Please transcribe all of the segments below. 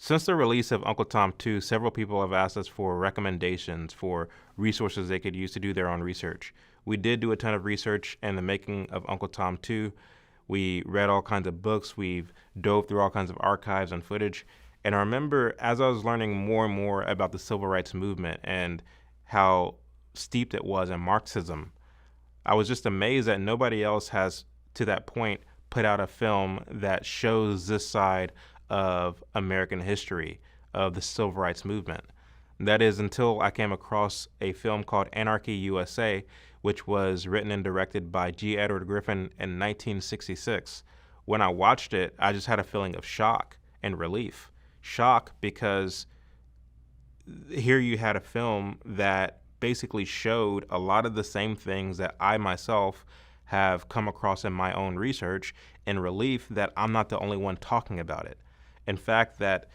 Since the release of Uncle Tom 2, several people have asked us for recommendations for resources they could use to do their own research. We did do a ton of research in the making of Uncle Tom 2. We read all kinds of books. We've dove through all kinds of archives and footage. And I remember as I was learning more and more about the civil rights movement and how steeped it was in Marxism, I was just amazed that nobody else has, to that point, put out a film that shows this side of American history, of the civil rights movement. That is until I came across a film called Anarchy USA, which was written and directed by G. Edward Griffin in 1966. When I watched it, I just had a feeling of shock and relief. Shock because here you had a film that basically showed a lot of the same things that I myself have come across in my own research, and relief that I'm not the only one talking about it. In fact, that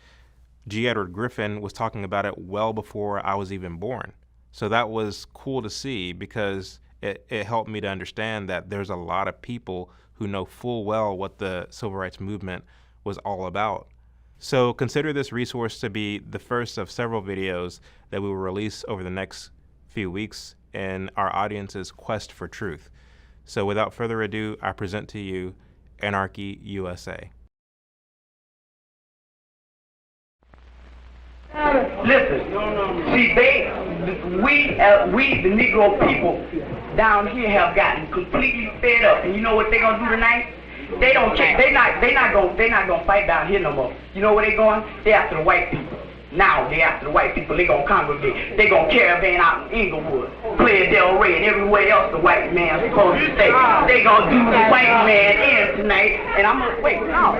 G. Edward Griffin was talking about it well before I was even born. So that was cool to see because it helped me to understand that there's a lot of people who know full well what the civil rights movement was all about. So consider this resource to be the first of several videos that we will release over the next few weeks in our audience's quest for truth. So without further ado, I present to you Anarchy USA. Listen, see, we the Negro people down here have gotten completely fed up, and you know what they gonna do tonight? They don't check. They not gonna fight down here no more. You know where they going? They after the white people. Now they after the white people. They gonna congregate. They gonna caravan out in Inglewood, Playa del Rey, and everywhere else the white man's supposed to stay. They gonna do the white man in tonight, and I'm gonna wait now.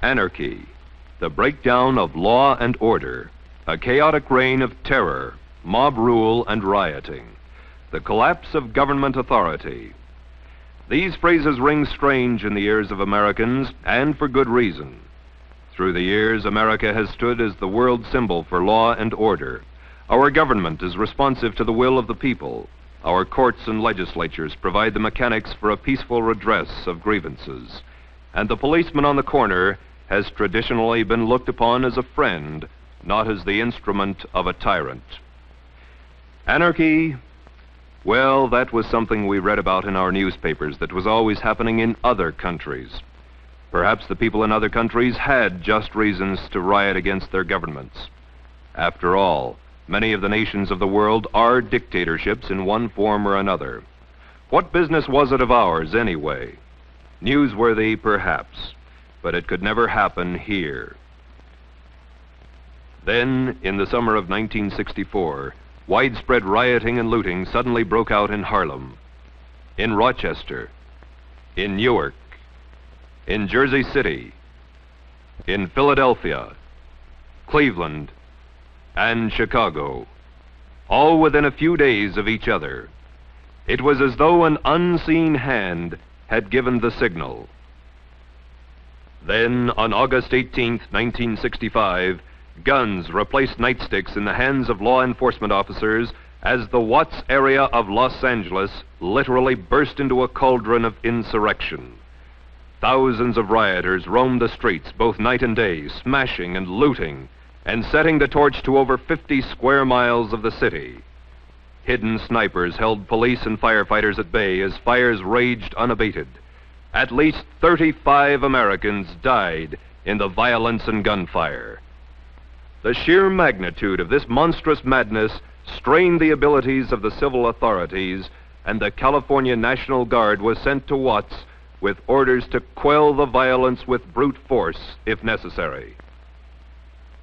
Anarchy, the breakdown of law and order, a chaotic reign of terror, mob rule and rioting, the collapse of government authority. These phrases ring strange in the ears of Americans, and for good reason. Through the years, America has stood as the world symbol for law and order. Our government is responsive to the will of the people. Our courts and legislatures provide the mechanics for a peaceful redress of grievances. And the policeman on the corner has traditionally been looked upon as a friend, not as the instrument of a tyrant. Anarchy, well, that was something we read about in our newspapers that was always happening in other countries. Perhaps the people in other countries had just reasons to riot against their governments. After all, many of the nations of the world are dictatorships in one form or another. What business was it of ours, anyway? Newsworthy, perhaps, but it could never happen here. Then, in the summer of 1964, widespread rioting and looting suddenly broke out in Harlem, in Rochester, in Newark, in Jersey City, in Philadelphia, Cleveland, and Chicago, all within a few days of each other. It was as though an unseen hand had given the signal. Then, on August 18th, 1965, guns replaced nightsticks in the hands of law enforcement officers as the Watts area of Los Angeles literally burst into a cauldron of insurrection. Thousands of rioters roamed the streets both night and day, smashing and looting, and setting the torch to over 50 square miles of the city. Hidden snipers held police and firefighters at bay as fires raged unabated. At least 35 Americans died in the violence and gunfire. The sheer magnitude of this monstrous madness strained the abilities of the civil authorities, and the California National Guard was sent to Watts with orders to quell the violence with brute force if necessary.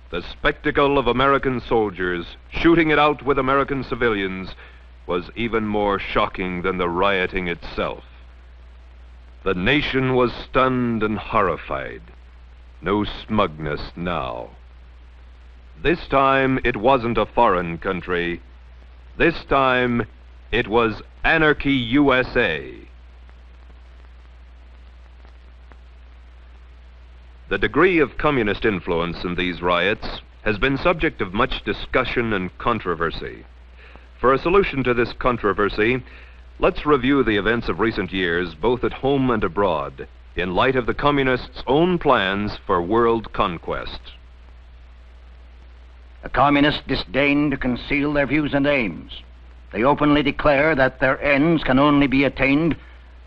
The spectacle of American soldiers shooting it out with American civilians was even more shocking than the rioting itself. The nation was stunned and horrified. No smugness now. This time it wasn't a foreign country. This time it was Anarchy USA. The degree of communist influence in these riots has been subject of much discussion and controversy. For a solution to this controversy, let's review the events of recent years, both at home and abroad, in light of the communists' own plans for world conquest. The communists disdain to conceal their views and aims. They openly declare that their ends can only be attained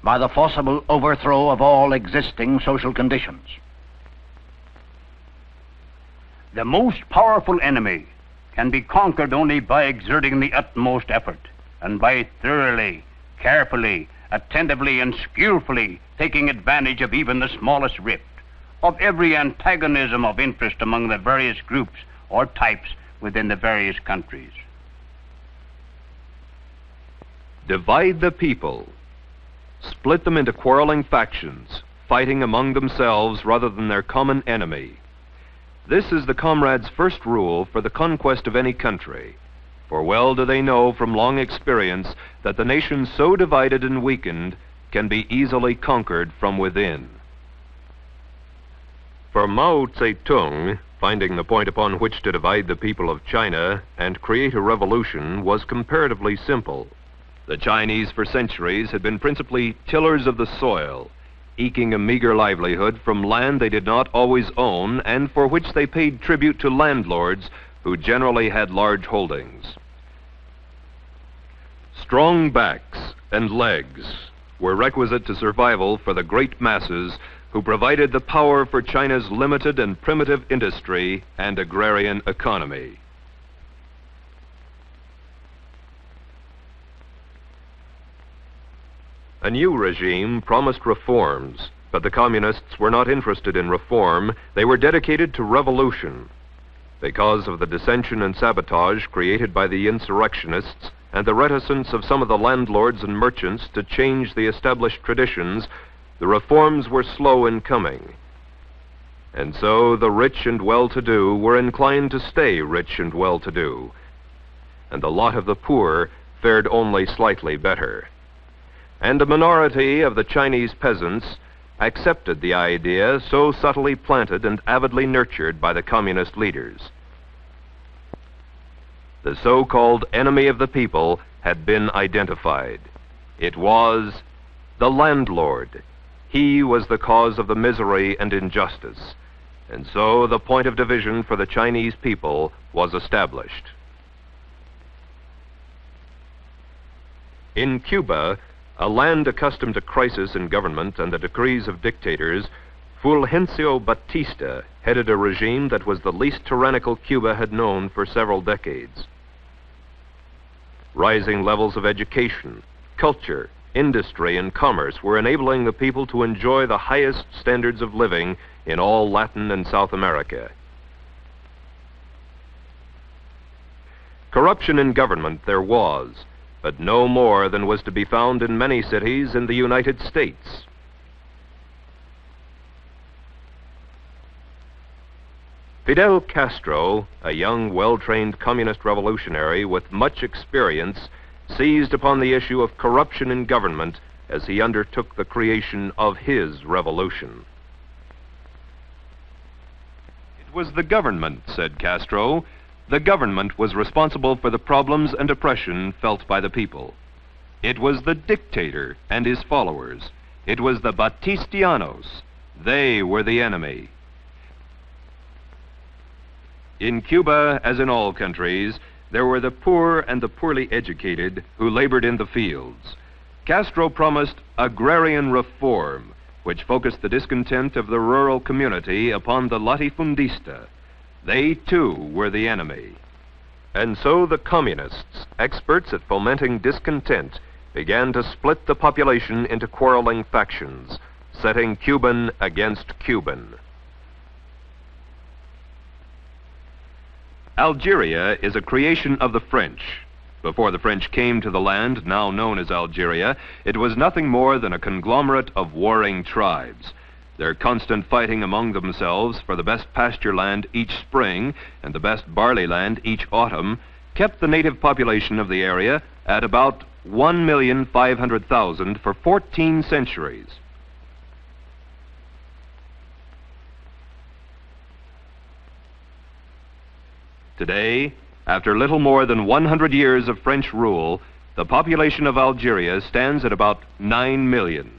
by the forcible overthrow of all existing social conditions. The most powerful enemy can be conquered only by exerting the utmost effort and by thoroughly, carefully, attentively, and skillfully taking advantage of even the smallest rift, of every antagonism of interest among the various groups or types within the various countries. Divide the people. Split them into quarreling factions, fighting among themselves rather than their common enemy. This is the comrades' first rule for the conquest of any country, for well do they know from long experience that the nation so divided and weakened can be easily conquered from within. For Mao Zedong, finding the point upon which to divide the people of China and create a revolution was comparatively simple. The Chinese for centuries had been principally tillers of the soil, eking a meager livelihood from land they did not always own and for which they paid tribute to landlords who generally had large holdings. Strong backs and legs were requisite to survival for the great masses who provided the power for China's limited and primitive industry and agrarian economy. A new regime promised reforms, but the communists were not interested in reform. They were dedicated to revolution. Because of the dissension and sabotage created by the insurrectionists and the reticence of some of the landlords and merchants to change the established traditions, the reforms were slow in coming. And so the rich and well-to-do were inclined to stay rich and well-to-do, and the lot of the poor fared only slightly better. And a minority of the Chinese peasants accepted the idea so subtly planted and avidly nurtured by the communist leaders. The so-called enemy of the people had been identified. It was the landlord. He was the cause of the misery and injustice, and so the point of division for the Chinese people was established. In Cuba, a land accustomed to crisis in government and the decrees of dictators, Fulgencio Batista headed a regime that was the least tyrannical Cuba had known for several decades. Rising levels of education, culture, industry, and commerce were enabling the people to enjoy the highest standards of living in all Latin and South America. Corruption in government there was, but no more than was to be found in many cities in the United States. Fidel Castro, a young, well-trained communist revolutionary with much experience, seized upon the issue of corruption in government as he undertook the creation of his revolution. It was the government, said Castro. The government was responsible for the problems and oppression felt by the people. It was the dictator and his followers. It was the Batistianos. They were the enemy. In Cuba, as in all countries, there were the poor and the poorly educated who labored in the fields. Castro promised agrarian reform, which focused the discontent of the rural community upon the latifundista. They, too, were the enemy. And so the communists, experts at fomenting discontent, began to split the population into quarreling factions, setting Cuban against Cuban. Algeria is a creation of the French. Before the French came to the land now known as Algeria, it was nothing more than a conglomerate of warring tribes. Their constant fighting among themselves for the best pasture land each spring and the best barley land each autumn kept the native population of the area at about 1,500,000 for 14 centuries. Today, after little more than 100 years of French rule, the population of Algeria stands at about 9 million.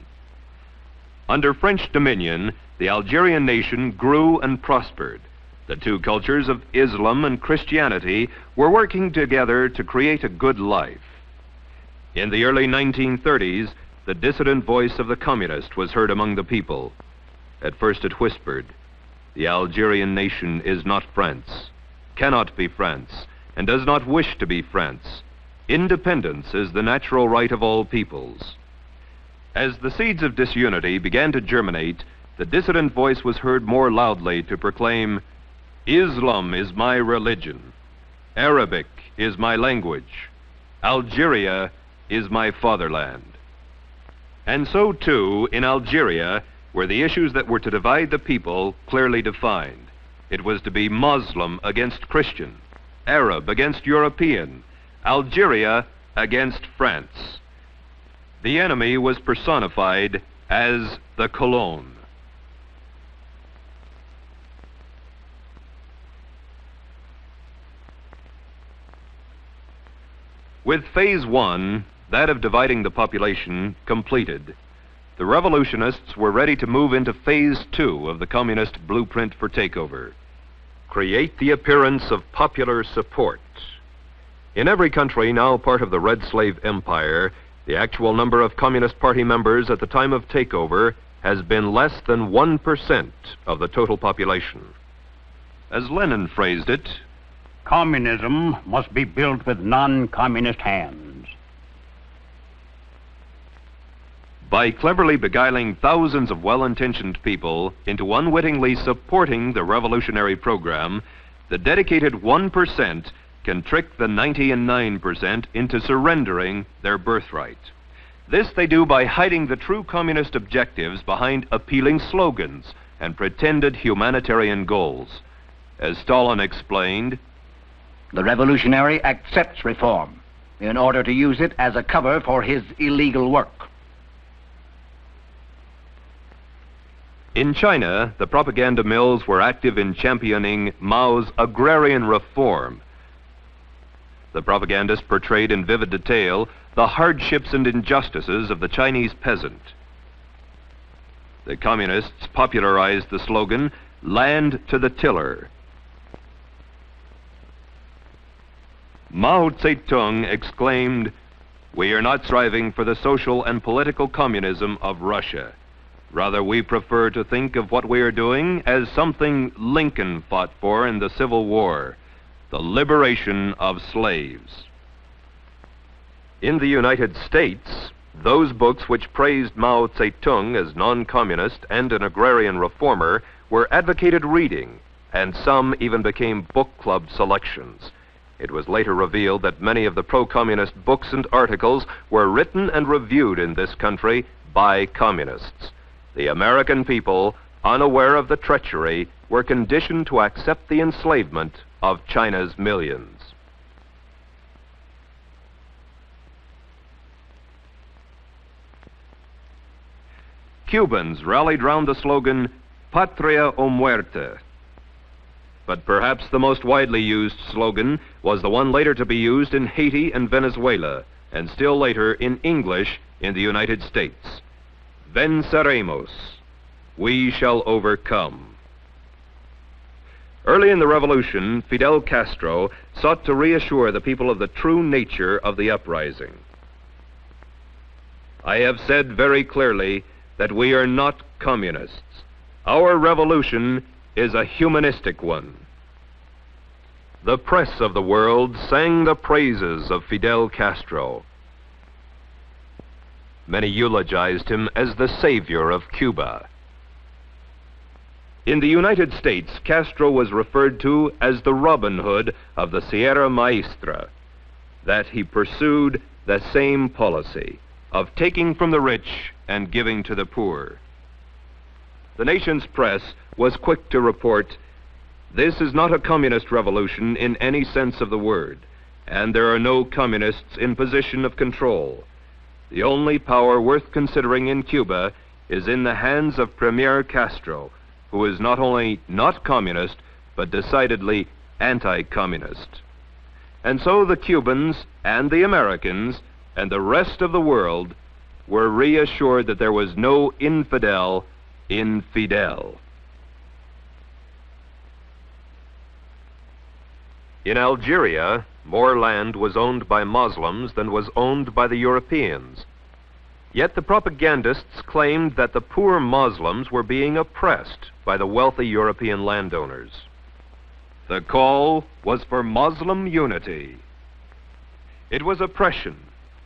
Under French dominion, the Algerian nation grew and prospered. The two cultures of Islam and Christianity were working together to create a good life. In the early 1930s, the dissident voice of the communist was heard among the people. At first it whispered, "The Algerian nation is not France, cannot be France, and does not wish to be France. Independence is the natural right of all peoples." As the seeds of disunity began to germinate, the dissident voice was heard more loudly to proclaim, "Islam is my religion. Arabic is my language. Algeria is my fatherland." And so, too, in Algeria, were the issues that were to divide the people clearly defined. It was to be Muslim against Christian, Arab against European, Algeria against France. The enemy was personified as the Colon. With phase one, that of dividing the population, completed, the revolutionists were ready to move into phase two of the communist blueprint for takeover. Create the appearance of popular support. In every country now part of the Red Slave Empire, the actual number of Communist Party members at the time of takeover has been less than 1% of the total population. As Lenin phrased it, communism must be built with non-communist hands. By cleverly beguiling thousands of well-intentioned people into unwittingly supporting the revolutionary program, the dedicated 1% can trick the 99% into surrendering their birthright. This they do by hiding the true communist objectives behind appealing slogans and pretended humanitarian goals. As Stalin explained, the revolutionary accepts reform in order to use it as a cover for his illegal work. In China, the propaganda mills were active in championing Mao's agrarian reform. The propagandists portrayed in vivid detail the hardships and injustices of the Chinese peasant. The communists popularized the slogan, "Land to the tiller." Mao Zedong exclaimed, "We are not striving for the social and political communism of Russia. Rather, we prefer to think of what we are doing as something Lincoln fought for in the Civil War, the liberation of slaves." In the United States, those books which praised Mao Zedong as non-communist and an agrarian reformer were advocated reading, and some even became book club selections. It was later revealed that many of the pro-communist books and articles were written and reviewed in this country by communists. The American people, unaware of the treachery, were conditioned to accept the enslavement of China's millions. Cubans rallied round the slogan, "Patria o muerte." But perhaps the most widely used slogan was the one later to be used in Haiti and Venezuela, and still later in English in the United States. "Venceremos." We shall overcome. Early in the revolution, Fidel Castro sought to reassure the people of the true nature of the uprising. I have said very clearly that we are not communists. Our revolution is a humanistic one. The press of the world sang the praises of Fidel Castro. Many eulogized him as the savior of Cuba. In the United States, Castro was referred to as the Robin Hood of the Sierra Maestra, that he pursued the same policy of taking from the rich and giving to the poor. The nation's press was quick to report, "This is not a communist revolution in any sense of the word, and there are no communists in position of control. The only power worth considering in Cuba is in the hands of Premier Castro, who is not only not communist, but decidedly anti-communist." And so the Cubans and the Americans and the rest of the world were reassured that there was no infidel in Fidel. In Algeria, more land was owned by Muslims than was owned by the Europeans. Yet the propagandists claimed that the poor Muslims were being oppressed by the wealthy European landowners. The call was for Muslim unity. It was oppression,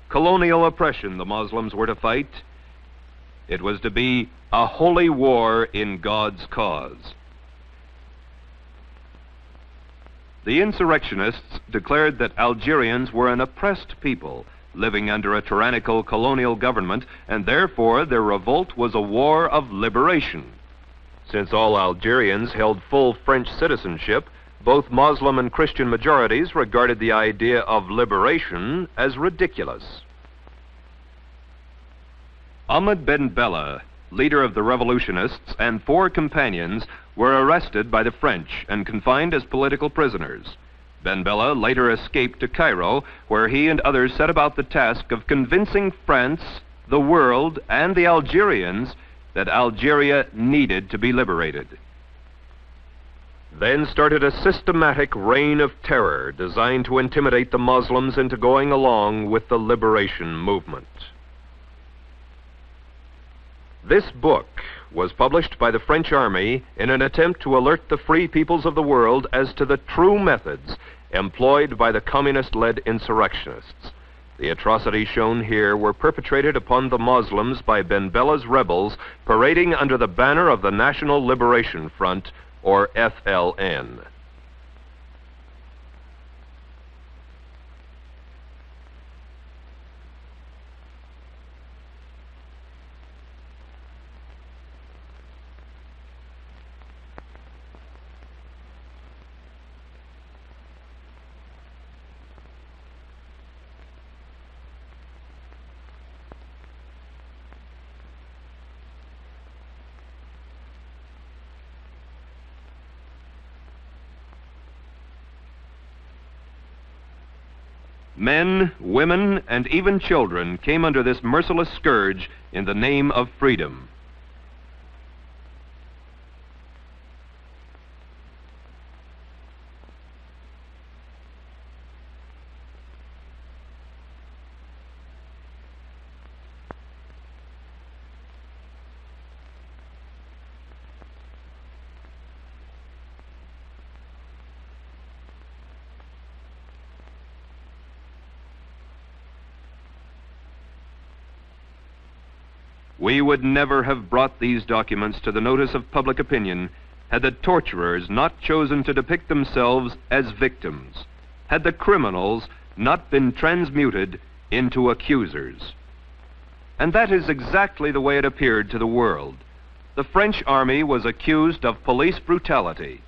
colonial oppression, the Muslims were to fight. It was to be a holy war in God's cause. The insurrectionists declared that Algerians were an oppressed people living under a tyrannical colonial government, and therefore their revolt was a war of liberation. Since all Algerians held full French citizenship, both Muslim and Christian majorities regarded the idea of liberation as ridiculous. Ahmed Ben Bella, leader of the revolutionists, and 4 companions were arrested by the French and confined as political prisoners. Ben Bella later escaped to Cairo, where he and others set about the task of convincing France, the world, and the Algerians that Algeria needed to be liberated. Then started a systematic reign of terror designed to intimidate the Muslims into going along with the liberation movement. This book was published by the French army in an attempt to alert the free peoples of the world as to the true methods employed by the communist-led insurrectionists. The atrocities shown here were perpetrated upon the Muslims by Ben Bella's rebels parading under the banner of the National Liberation Front, or FLN. Men, women, and even children came under this merciless scourge in the name of freedom. We would never have brought these documents to the notice of public opinion had the torturers not chosen to depict themselves as victims, had the criminals not been transmuted into accusers. And that is exactly the way it appeared to the world. The French army was accused of police brutality.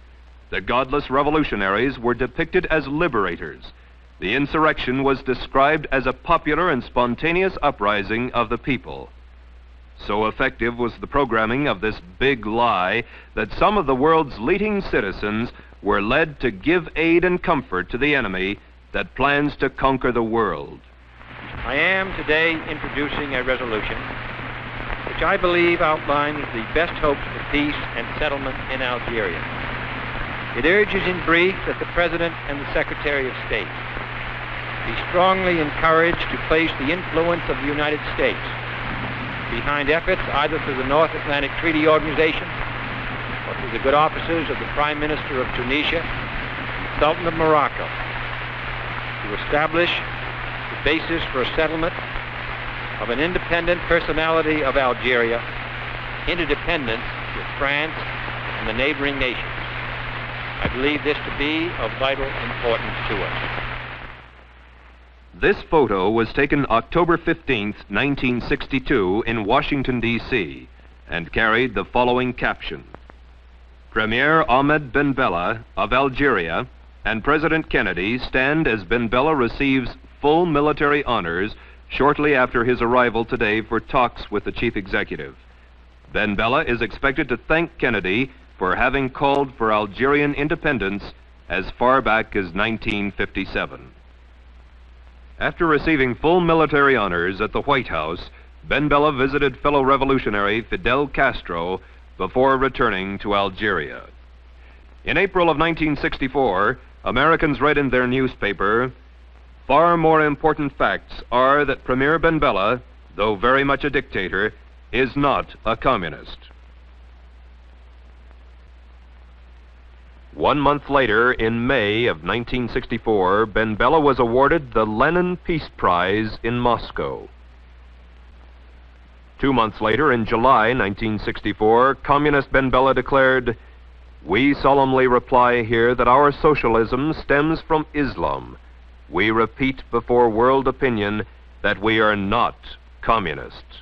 The godless revolutionaries were depicted as liberators. The insurrection was described as a popular and spontaneous uprising of the people. So effective was the programming of this big lie that some of the world's leading citizens were led to give aid and comfort to the enemy that plans to conquer the world. I am today introducing a resolution which I believe outlines the best hopes for peace and settlement in Algeria. It urges in brief that the President and the Secretary of State be strongly encouraged to place the influence of the United States behind efforts either through the North Atlantic Treaty Organization or through the good offices of the Prime Minister of Tunisia, Sultan of Morocco, to establish the basis for a settlement of an independent personality of Algeria, interdependence with France and the neighboring nations. I believe this to be of vital importance to us. This photo was taken October 15, 1962 in Washington, D.C. and carried the following caption: Premier Ahmed Ben Bella of Algeria and President Kennedy stand as Ben Bella receives full military honors shortly after his arrival today for talks with the chief executive. Ben Bella is expected to thank Kennedy for having called for Algerian independence as far back as 1957. After receiving full military honors at the White House, Ben Bella visited fellow revolutionary Fidel Castro before returning to Algeria. In April of 1964, Americans read in their newspaper, "Far more important facts are that Premier Ben Bella, though very much a dictator, is not a communist." 1 month later, in May of 1964, Ben Bella was awarded the Lenin Peace Prize in Moscow. 2 months later, in July 1964, Communist Ben Bella declared, "We solemnly reply here that our socialism stems from Islam. We repeat before world opinion that we are not communists."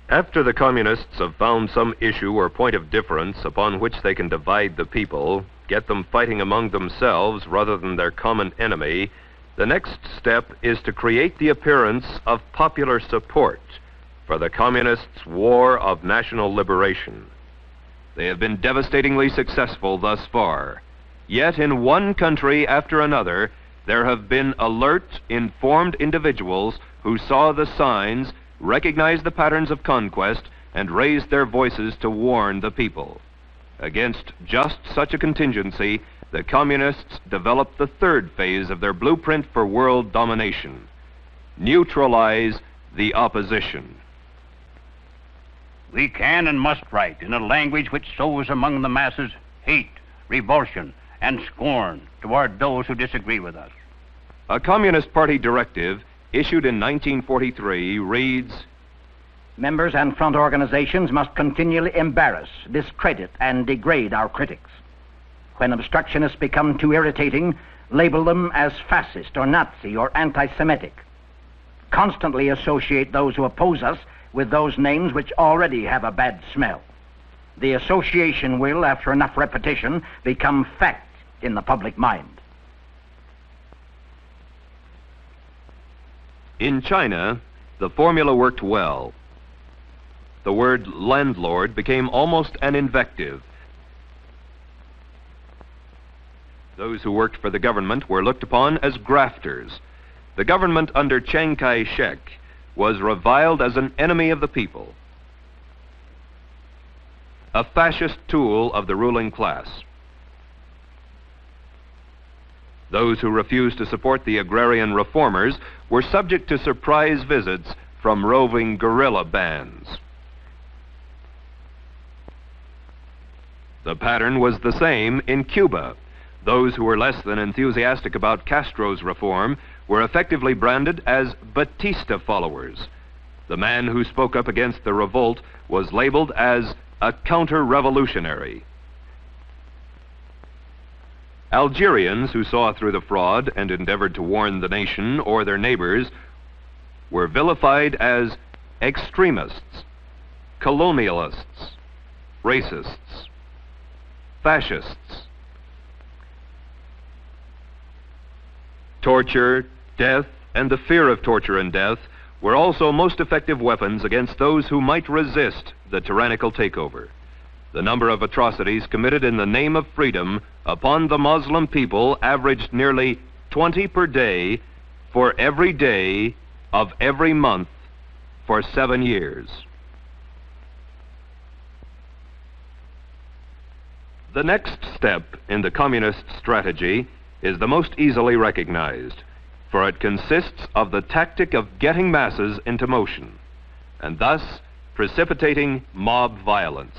After the communists have found some issue or point of difference upon which they can divide the people, get them fighting among themselves rather than their common enemy, the next step is to create the appearance of popular support for the communists' war of national liberation. They have been devastatingly successful thus far. Yet in one country after another, there have been alert, informed individuals who saw the signs, recognized the patterns of conquest, and raised their voices to warn the people. Against just such a contingency, the communists developed the third phase of their blueprint for world domination: neutralize the opposition. We can and must write in a language which sows among the masses hate, revulsion, and scorn toward those who disagree with us. A Communist Party directive issued in 1943 reads, Members and front organizations must continually embarrass, discredit, and degrade our critics. When obstructionists become too irritating, label them as fascist or Nazi or anti-Semitic. Constantly associate those who oppose us with those names which already have a bad smell. The association will, after enough repetition, become fact in the public mind. In China, the formula worked well. The word landlord became almost an invective. Those who worked for the government were looked upon as grafters. The government under Chiang Kai-shek was reviled as an enemy of the people, a fascist tool of the ruling class. Those who refused to support the agrarian reformers were subject to surprise visits from roving guerrilla bands. The pattern was the same in Cuba. Those who were less than enthusiastic about Castro's reform were effectively branded as Batista followers. The man who spoke up against the revolt was labeled as a counter-revolutionary. Algerians who saw through the fraud and endeavored to warn the nation or their neighbors were vilified as extremists, colonialists, racists, fascists. Torture, death, and the fear of torture and death were also most effective weapons against those who might resist the tyrannical takeover. The number of atrocities committed in the name of freedom upon the Muslim people averaged nearly 20 per day for every day of every month for 7 years. The next step in the communist strategy is the most easily recognized, for it consists of the tactic of getting masses into motion, and thus precipitating mob violence.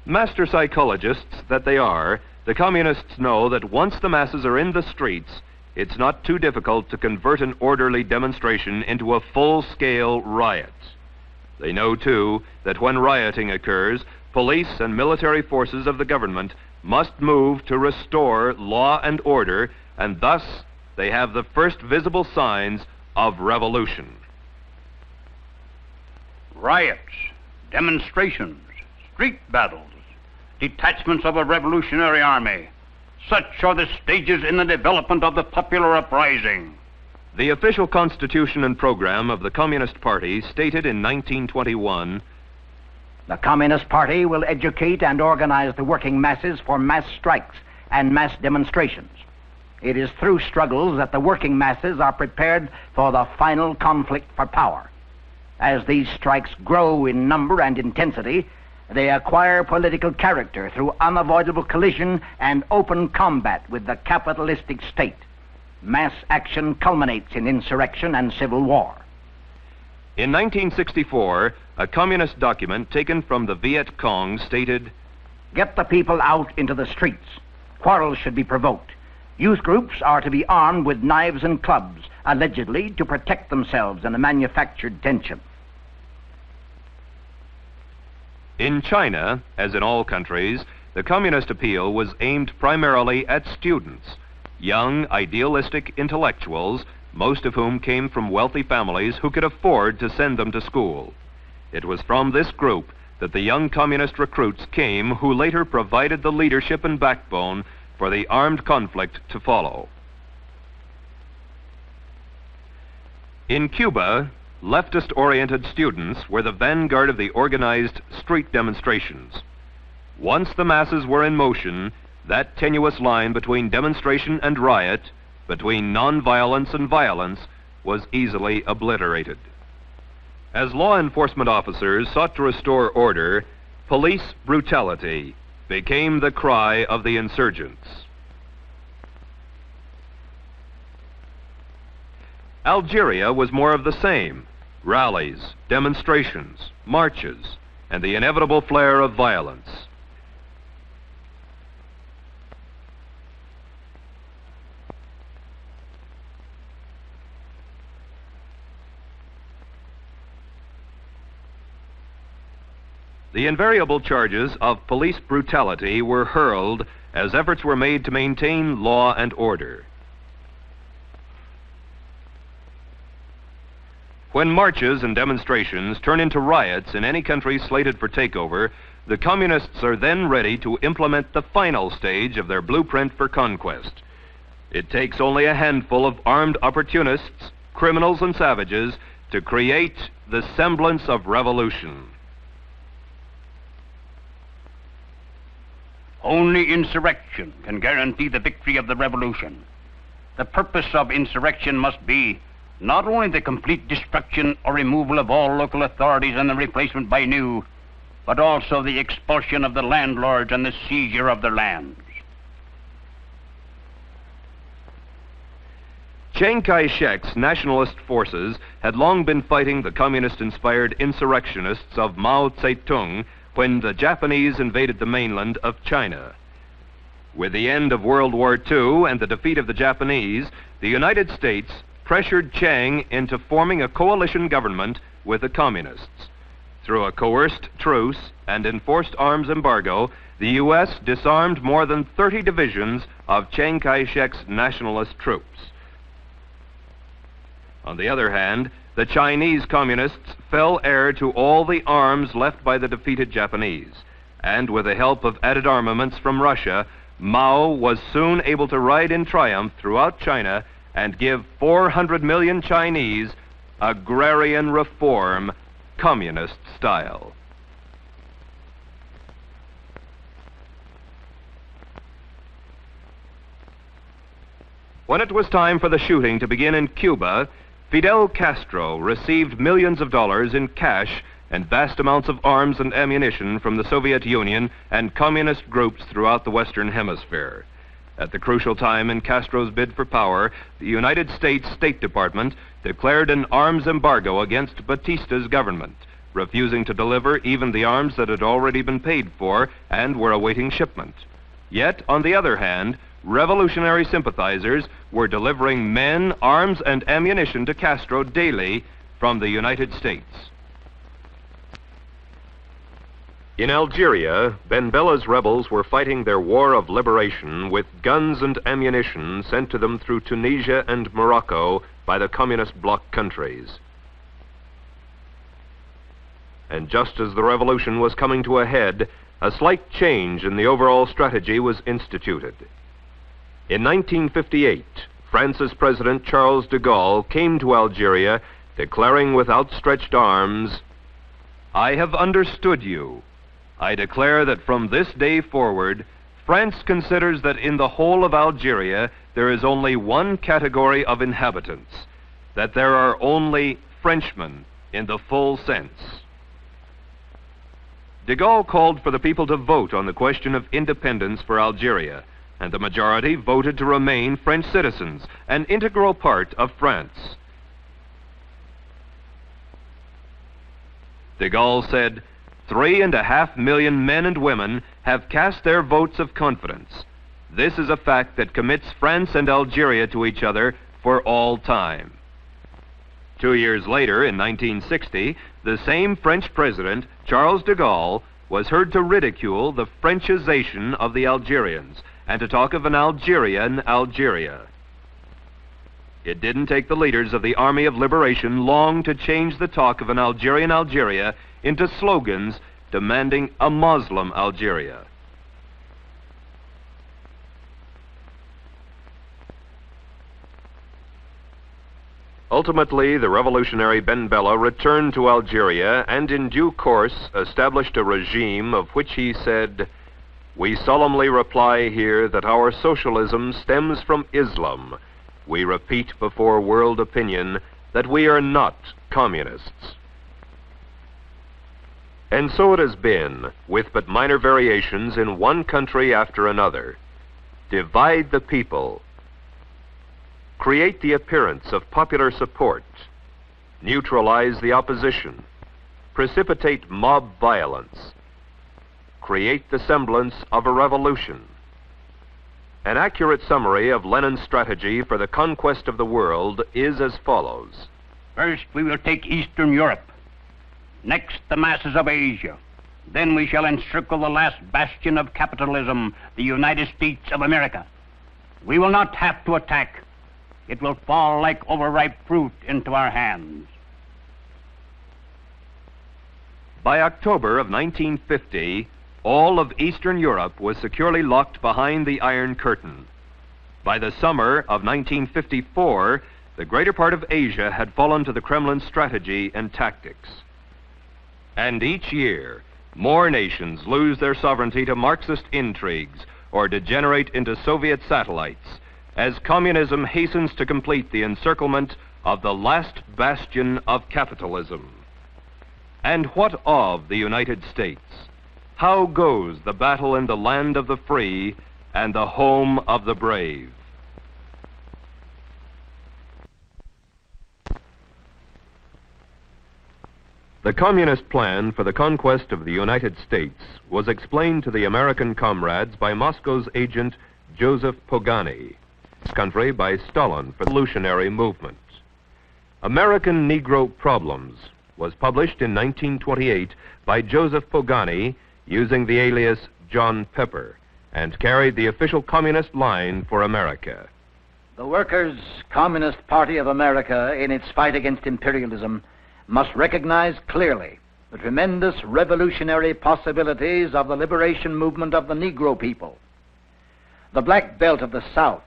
Master psychologists that they are, the communists know that once the masses are in the streets, it's not too difficult to convert an orderly demonstration into a full-scale riot. They know, too, that when rioting occurs, police and military forces of the government must move to restore law and order, and thus they have the first visible signs of revolution. Riots, demonstrations, street battles, detachments of a revolutionary army. Such are the stages in the development of the popular uprising. The official constitution and program of the Communist Party stated in 1921, The Communist Party will educate and organize the working masses for mass strikes and mass demonstrations. It is through struggles that the working masses are prepared for the final conflict for power. As these strikes grow in number and intensity, they acquire political character through unavoidable collision and open combat with the capitalistic state. Mass action culminates in insurrection and civil war. In 1964, a communist document taken from the Viet Cong stated, Get the people out into the streets. Quarrels should be provoked. Youth groups are to be armed with knives and clubs, allegedly to protect themselves in a manufactured tension. In China, as in all countries, the communist appeal was aimed primarily at students, young, idealistic intellectuals, most of whom came from wealthy families who could afford to send them to school. It was from this group that the young communist recruits came who later provided the leadership and backbone for the armed conflict to follow. In Cuba, leftist-oriented students were the vanguard of the organized street demonstrations. Once the masses were in motion, that tenuous line between demonstration and riot, between nonviolence and violence, was easily obliterated. As law enforcement officers sought to restore order, police brutality became the cry of the insurgents. Algeria was more of the same: rallies, demonstrations, marches, and the inevitable flare of violence. The invariable charges of police brutality were hurled as efforts were made to maintain law and order. When marches and demonstrations turn into riots in any country slated for takeover, the communists are then ready to implement the final stage of their blueprint for conquest. It takes only a handful of armed opportunists, criminals and savages to create the semblance of revolution. Only insurrection can guarantee the victory of the revolution. The purpose of insurrection must be not only the complete destruction or removal of all local authorities and the replacement by new, but also the expulsion of the landlords and the seizure of their lands. Chiang Kai-shek's nationalist forces had long been fighting the communist-inspired insurrectionists of Mao Zedong when the Japanese invaded the mainland of China. With the end of World War II and the defeat of the Japanese, the United States pressured Chiang into forming a coalition government with the communists. Through a coerced truce and enforced arms embargo, the U.S. disarmed more than 30 divisions of Chiang Kai-shek's nationalist troops. On the other hand, the Chinese communists fell heir to all the arms left by the defeated Japanese, and with the help of added armaments from Russia, Mao was soon able to ride in triumph throughout China and give 400 million Chinese agrarian reform, communist style. When it was time for the shooting to begin in Cuba, Fidel Castro received millions of dollars in cash and vast amounts of arms and ammunition from the Soviet Union and communist groups throughout the Western Hemisphere. At the crucial time in Castro's bid for power, the United States State Department declared an arms embargo against Batista's government, refusing to deliver even the arms that had already been paid for and were awaiting shipment. Yet, on the other hand, revolutionary sympathizers were delivering men, arms, and ammunition to Castro daily from the United States. In Algeria, Ben Bella's rebels were fighting their war of liberation with guns and ammunition sent to them through Tunisia and Morocco by the communist bloc countries. And just as the revolution was coming to a head, a slight change in the overall strategy was instituted. In 1958, France's President Charles de Gaulle came to Algeria, declaring with outstretched arms, "I have understood you. I declare that from this day forward, France considers that in the whole of Algeria there is only one category of inhabitants, that there are only Frenchmen in the full sense." De Gaulle called for the people to vote on the question of independence for Algeria, and the majority voted to remain French citizens, an integral part of France. De Gaulle said, 3.5 million men and women have cast their votes of confidence. This is a fact that commits France and Algeria to each other for all time. 2 years later, in 1960, the same French president, Charles de Gaulle, was heard to ridicule the Frenchization of the Algerians and to talk of an Algerian Algeria. It didn't take the leaders of the Army of Liberation long to change the talk of an Algerian Algeria into slogans demanding a Muslim Algeria. Ultimately, the revolutionary Ben Bella returned to Algeria and in due course established a regime of which he said, "We solemnly reply here that our socialism stems from Islam. We repeat before world opinion that we are not communists." And so it has been, with but minor variations in one country after another. Divide the people. Create the appearance of popular support. Neutralize the opposition. Precipitate mob violence. Create the semblance of a revolution. An accurate summary of Lenin's strategy for the conquest of the world is as follows. First, we will take Eastern Europe. Next, the masses of Asia. Then we shall encircle the last bastion of capitalism, the United States of America. We will not have to attack. It will fall like overripe fruit into our hands. By October of 1950, all of Eastern Europe was securely locked behind the Iron Curtain. By the summer of 1954, the greater part of Asia had fallen to the Kremlin's strategy and tactics. And each year, more nations lose their sovereignty to Marxist intrigues or degenerate into Soviet satellites, as communism hastens to complete the encirclement of the last bastion of capitalism. And what of the United States? How goes the battle in the land of the free and the home of the brave? The communist plan for the conquest of the United States was explained to the American comrades by Moscow's agent Joseph Pogany, his country by Stalin for the revolutionary movement. American Negro Problems was published in 1928 by Joseph Pogany using the alias John Pepper and carried the official communist line for America. The Workers' Communist Party of America, in its fight against imperialism, must recognize clearly the tremendous revolutionary possibilities of the liberation movement of the Negro people. The Black Belt of the South,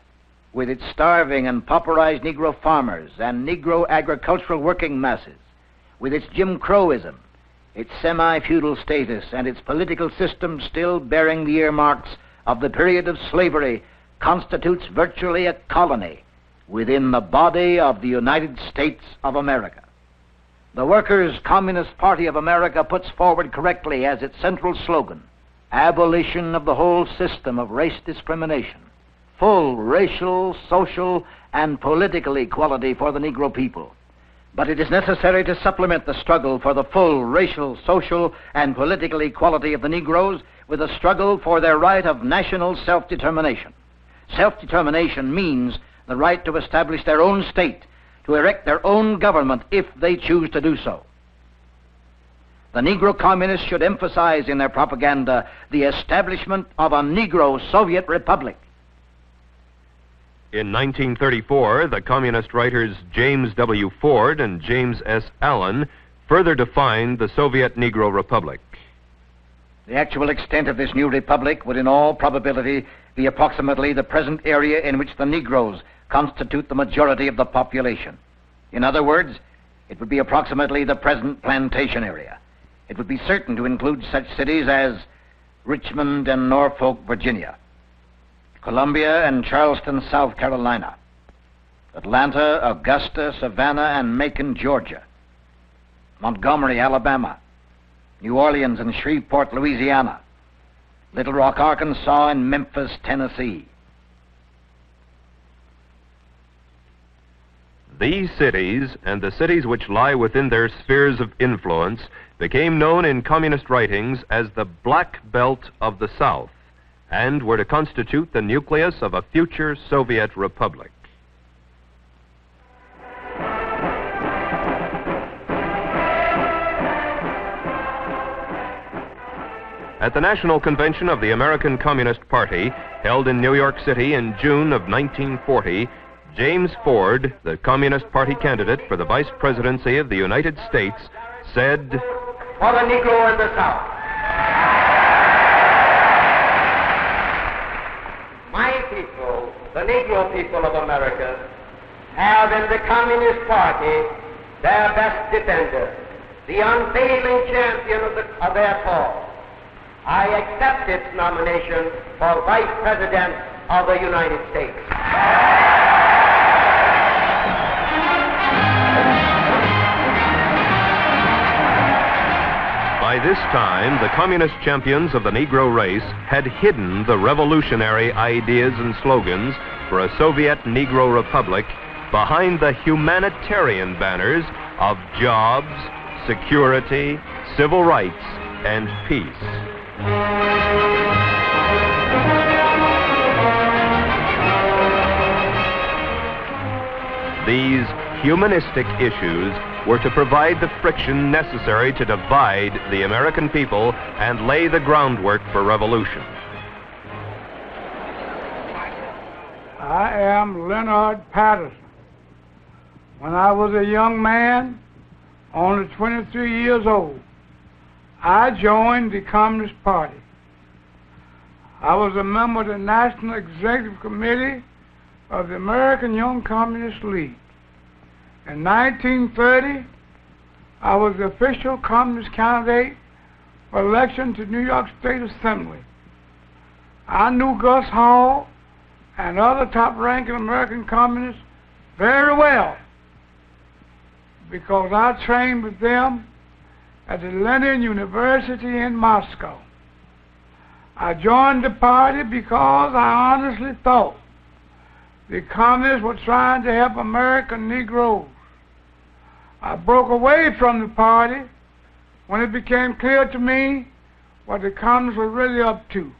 with its starving and pauperized Negro farmers and Negro agricultural working masses, with its Jim Crowism, its semi-feudal status, and its political system still bearing the earmarks of the period of slavery, constitutes virtually a colony within the body of the United States of America. The Workers' Communist Party of America puts forward correctly as its central slogan, abolition of the whole system of race discrimination, full racial, social, and political equality for the Negro people. But it is necessary to supplement the struggle for the full racial, social, and political equality of the Negroes with a struggle for their right of national self-determination. Self-determination means the right to establish their own state, to erect their own government if they choose to do so. The Negro Communists should emphasize in their propaganda the establishment of a Negro Soviet Republic. In 1934, the communist writers James W. Ford and James S. Allen further defined the Soviet Negro Republic. The actual extent of this new republic would in all probability be approximately the present area in which the Negroes constitute the majority of the population. In other words, it would be approximately the present plantation area. It would be certain to include such cities as Richmond and Norfolk, Virginia, Columbia and Charleston, South Carolina, Atlanta, Augusta, Savannah, and Macon, Georgia, Montgomery, Alabama, New Orleans and Shreveport, Louisiana, Little Rock, Arkansas, and Memphis, Tennessee. These cities, and the cities which lie within their spheres of influence, became known in communist writings as the Black Belt of the South, and were to constitute the nucleus of a future Soviet republic. At the National Convention of the American Communist Party, held in New York City in June of 1940, James Ford, the Communist Party candidate for the Vice Presidency of the United States, said, "For the Negro in the South, my people, the Negro people of America, have in the Communist Party their best defender, the unfailing champion of their cause. I accept its nomination for Vice President of the United States." By this time, the communist champions of the Negro race had hidden the revolutionary ideas and slogans for a Soviet Negro Republic behind the humanitarian banners of jobs, security, civil rights, and peace. These humanistic issues were to provide the friction necessary to divide the American people and lay the groundwork for revolution. I am Leonard Patterson. When I was a young man, only 23 years old, I joined the Communist Party. I was a member of the National Executive Committee of the American Young Communist League. In 1930, I was the official communist candidate for election to New York State Assembly. I knew Gus Hall and other top-ranking American communists very well because I trained with them at the Lenin University in Moscow. I joined the party because I honestly thought the communists were trying to help American Negroes. I broke away from the party when it became clear to me what the communists were really up to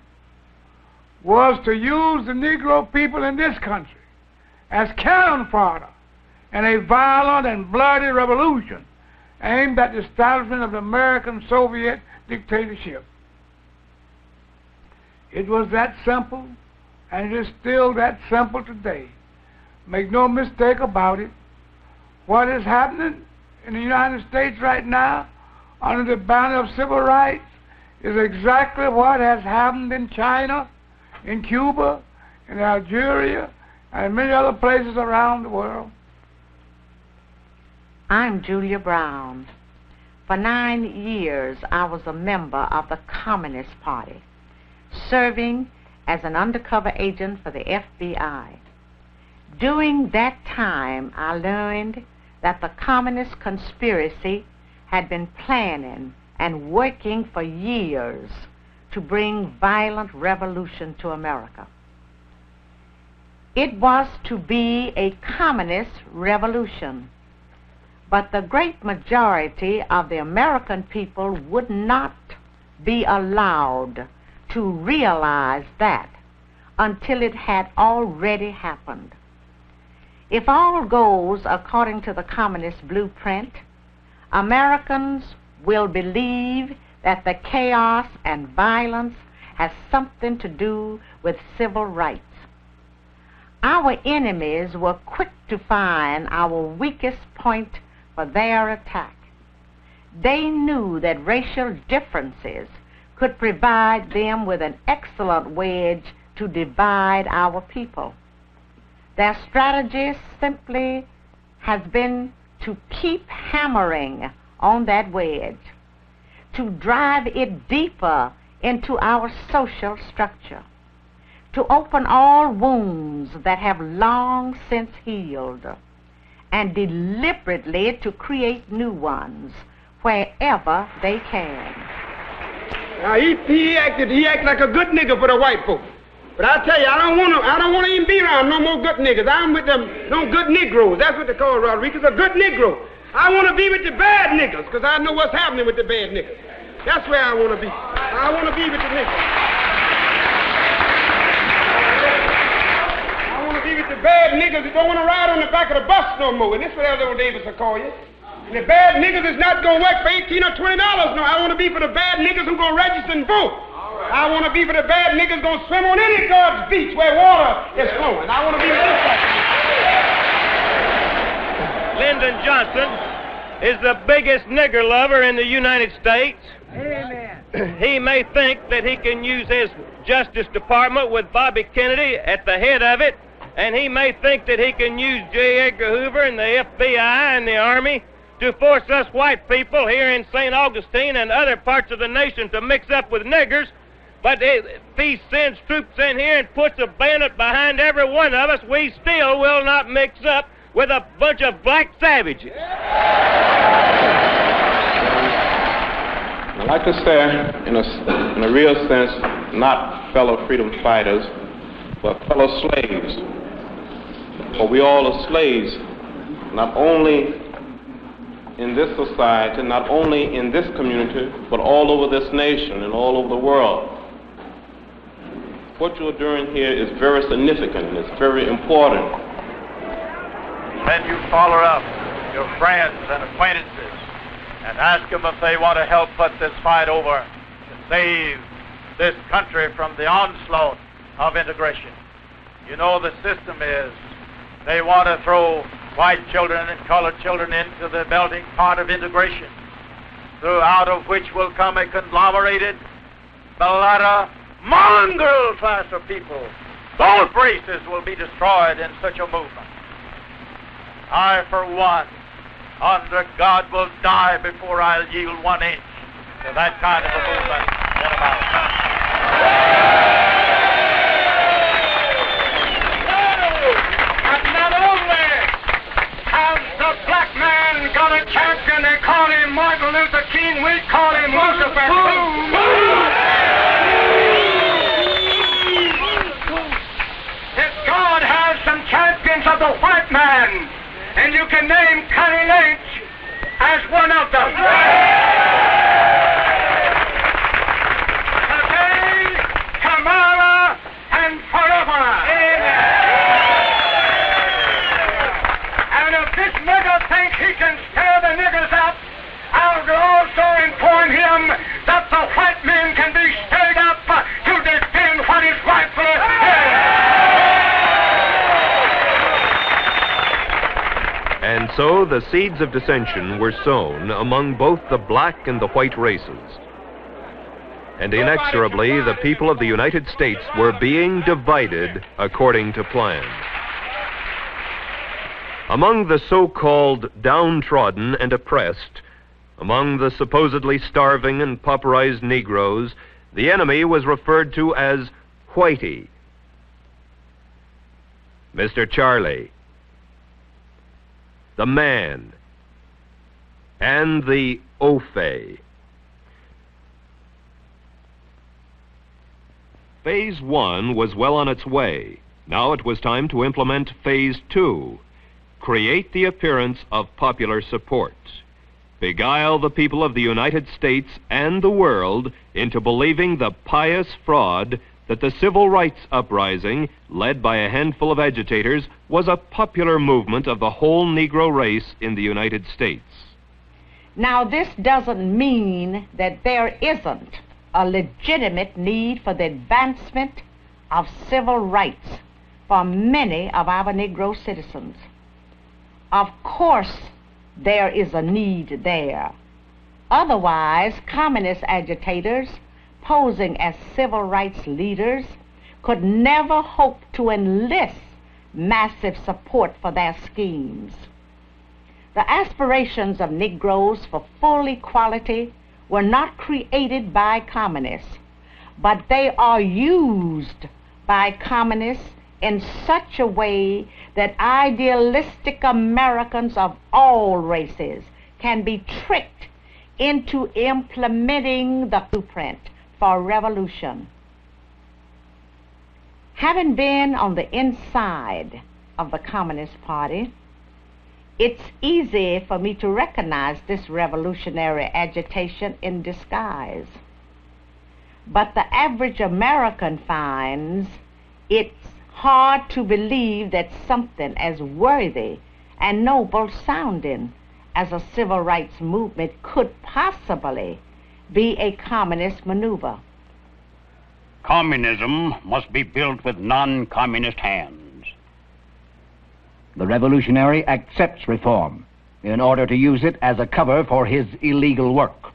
was to use the Negro people in this country as cannon fodder in a violent and bloody revolution aimed at the establishment of the American Soviet dictatorship. It was that simple, and it is still that simple today. Make no mistake about it. What is happening in the United States right now under the banner of civil rights is exactly what has happened in China, in Cuba, in Algeria, and many other places around the world. I'm Julia Brown. For 9 years, I was a member of the Communist Party, serving as an undercover agent for the FBI. During that time, I learned that the communist conspiracy had been planning and working for years to bring violent revolution to America. It was to be a communist revolution, but the great majority of the American people would not be allowed to realize that until it had already happened. If all goes according to the communist blueprint, Americans will believe that the chaos and violence has something to do with civil rights. Our enemies were quick to find our weakest point for their attack. They knew that racial differences could provide them with an excellent wedge to divide our people. Their strategy simply has been to keep hammering on that wedge, to drive it deeper into our social structure, to open all wounds that have long since healed, and deliberately to create new ones wherever they can. Now he acted like a good nigga for the white folks. But I tell you, I don't want to even be around no more good niggas. I'm with them good Negroes. That's what they call Rodriguez, a good Negro. I want to be with the bad niggas, because I know what's happening with the bad niggas. That's where I want to be. I want to be with the niggas. I want to be with the bad niggas that don't want to ride on the back of the bus no more. And this is what Elder Davis will call you. And the bad niggas is not going to work for $18 or $20. No, I want to be for the bad niggas who going to register and vote. I want to be for the bad niggas going to swim on any God's beach where water is flowing. I want to be with this type. Lyndon Johnson is the biggest nigger lover in the United States. Amen. He may think that he can use his Justice Department with Bobby Kennedy at the head of it, and he may think that he can use J. Edgar Hoover and the FBI and the Army to force us white people here in St. Augustine and other parts of the nation to mix up with niggers. But if he sends troops in here and puts a bayonet behind every one of us, we still will not mix up with a bunch of black savages. I'd like to say, in a real sense, not fellow freedom fighters, but fellow slaves. For we all are slaves, not only in this society, not only in this community, but all over this nation and all over the world. What you're doing here is very significant and it's very important. Then you follow up your friends and acquaintances and ask them if they want to help put this fight over to save this country from the onslaught of integration. You know the system is they want to throw white children and colored children into the melting pot of integration, out of which will come a conglomerated, mulatto, mongrel class of people. Both races will be destroyed in such a movement. I, for one, under God, will die before I'll yield 1 inch to that kind of a movement in America. And not only has the black man got a champion, they call him Martin Luther King, we call him Lucifer. If God has some champions of the white man, and you can name Connie Lynch as one of them. Today, tomorrow, and forever. And if this nigger thinks he can stir the niggers up, I'll also inform him that the white men can be stirred up to defend what is rightfully theirs. And so the seeds of dissension were sown among both the black and the white races. And inexorably, the people of the United States were being divided according to plan. Among the so-called downtrodden and oppressed, among the supposedly starving and pauperized Negroes, the enemy was referred to as Whitey, Mr. Charlie, the man, and the Ophe. Phase 1 was well on its way. Now it was time to implement Phase 2, create the appearance of popular support, beguile the people of the United States and the world into believing the pious fraud that the civil rights uprising, led by a handful of agitators, was a popular movement of the whole Negro race in the United States. Now, this doesn't mean that there isn't a legitimate need for the advancement of civil rights for many of our Negro citizens. Of course, there is a need there. Otherwise, communist agitators posing as civil rights leaders could never hope to enlist massive support for their schemes. The aspirations of Negroes for full equality were not created by communists, but they are used by communists in such a way that idealistic Americans of all races can be tricked into implementing the blueprint for revolution. Having been on the inside of the Communist Party, it's easy for me to recognize this revolutionary agitation in disguise. But the average American finds it's hard to believe that something as worthy and noble sounding as a civil rights movement could possibly be a communist maneuver. Communism must be built with non-communist hands. The revolutionary accepts reform in order to use it as a cover for his illegal work.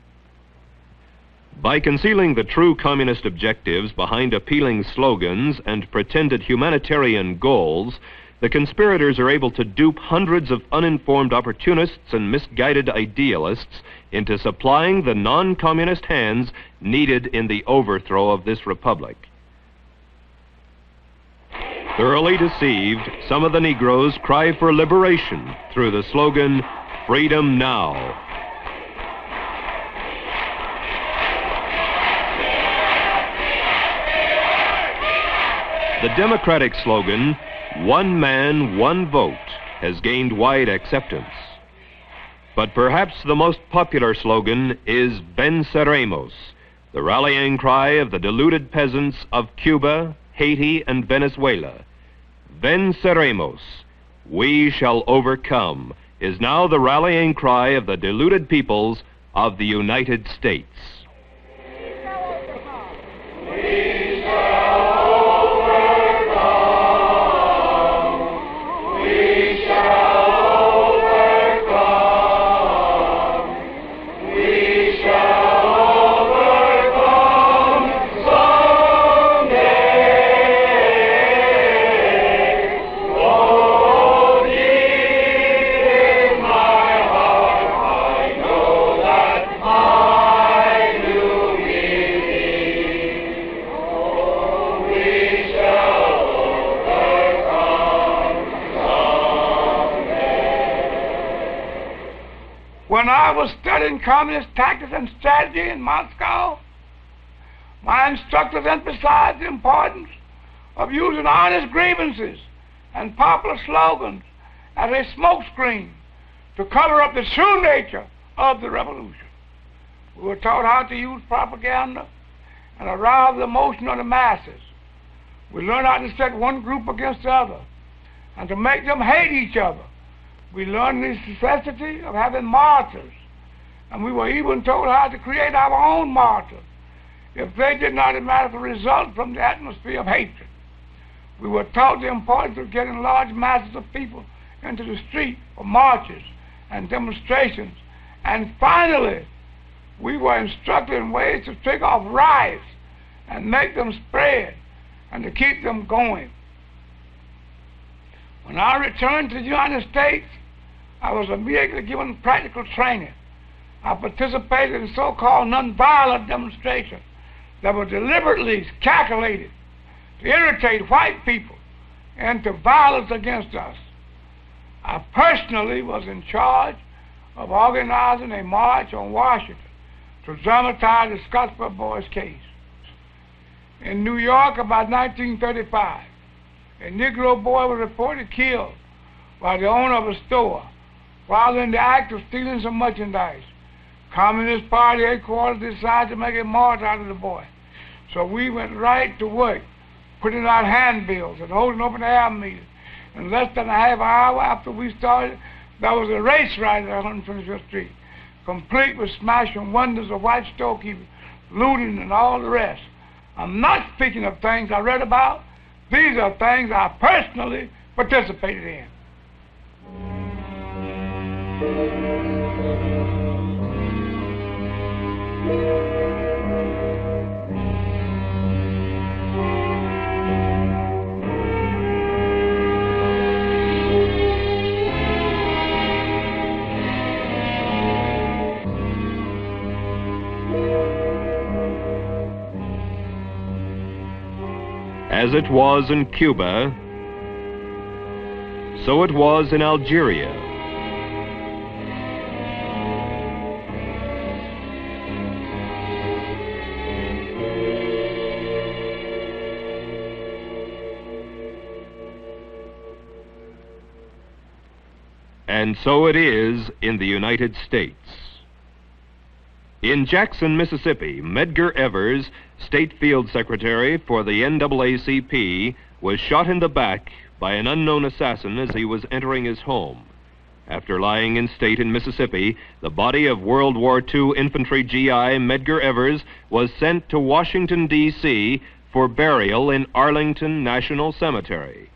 By concealing the true communist objectives behind appealing slogans and pretended humanitarian goals, the conspirators are able to dupe hundreds of uninformed opportunists and misguided idealists into supplying the non-communist hands needed in the overthrow of this republic. Thoroughly deceived, some of the Negroes cry for liberation through the slogan, "Freedom Now." The Democratic slogan, "One man, one vote," has gained wide acceptance. But perhaps the most popular slogan is "Venceremos," the rallying cry of the deluded peasants of Cuba, Haiti, and Venezuela. "Venceremos," we shall overcome, is now the rallying cry of the deluded peoples of the United States. When I was studying communist tactics and strategy in Moscow, my instructors emphasized the importance of using honest grievances and popular slogans as a smokescreen to cover up the true nature of the revolution. We were taught how to use propaganda and arouse the emotion of the masses. We learned how to set one group against the other and to make them hate each other. We learned the necessity of having martyrs, and we were even told how to create our own martyrs if they did not immediately result from the atmosphere of hatred. We were taught the importance of getting large masses of people into the street for marches and demonstrations, and finally, we were instructed in ways to take off riots and make them spread and to keep them going. When I returned to the United States, I was immediately given practical training. I participated in so-called nonviolent demonstrations that were deliberately calculated to irritate white people into violence against us. I personally was in charge of organizing a march on Washington to dramatize the Scottsboro Boys case. In New York, about 1935, a Negro boy was reported killed by the owner of a store while in the act of stealing some merchandise. Communist Party headquarters decided to make a march out of the boy. So we went right to work, putting out handbills and holding open air meetings. In less than a half hour after we started, there was a race riot at 125th Street, complete with smashing windows of white storekeepers, looting and all the rest. I'm not speaking of things I read about. These are things I personally participated in. As it was in Cuba, so it was in Algeria. And so it is in the United States. In Jackson, Mississippi, Medgar Evers, State Field Secretary for the NAACP, was shot in the back by an unknown assassin as he was entering his home. After lying in state in Mississippi, the body of World War II infantry GI Medgar Evers was sent to Washington, D.C. for burial in Arlington National Cemetery.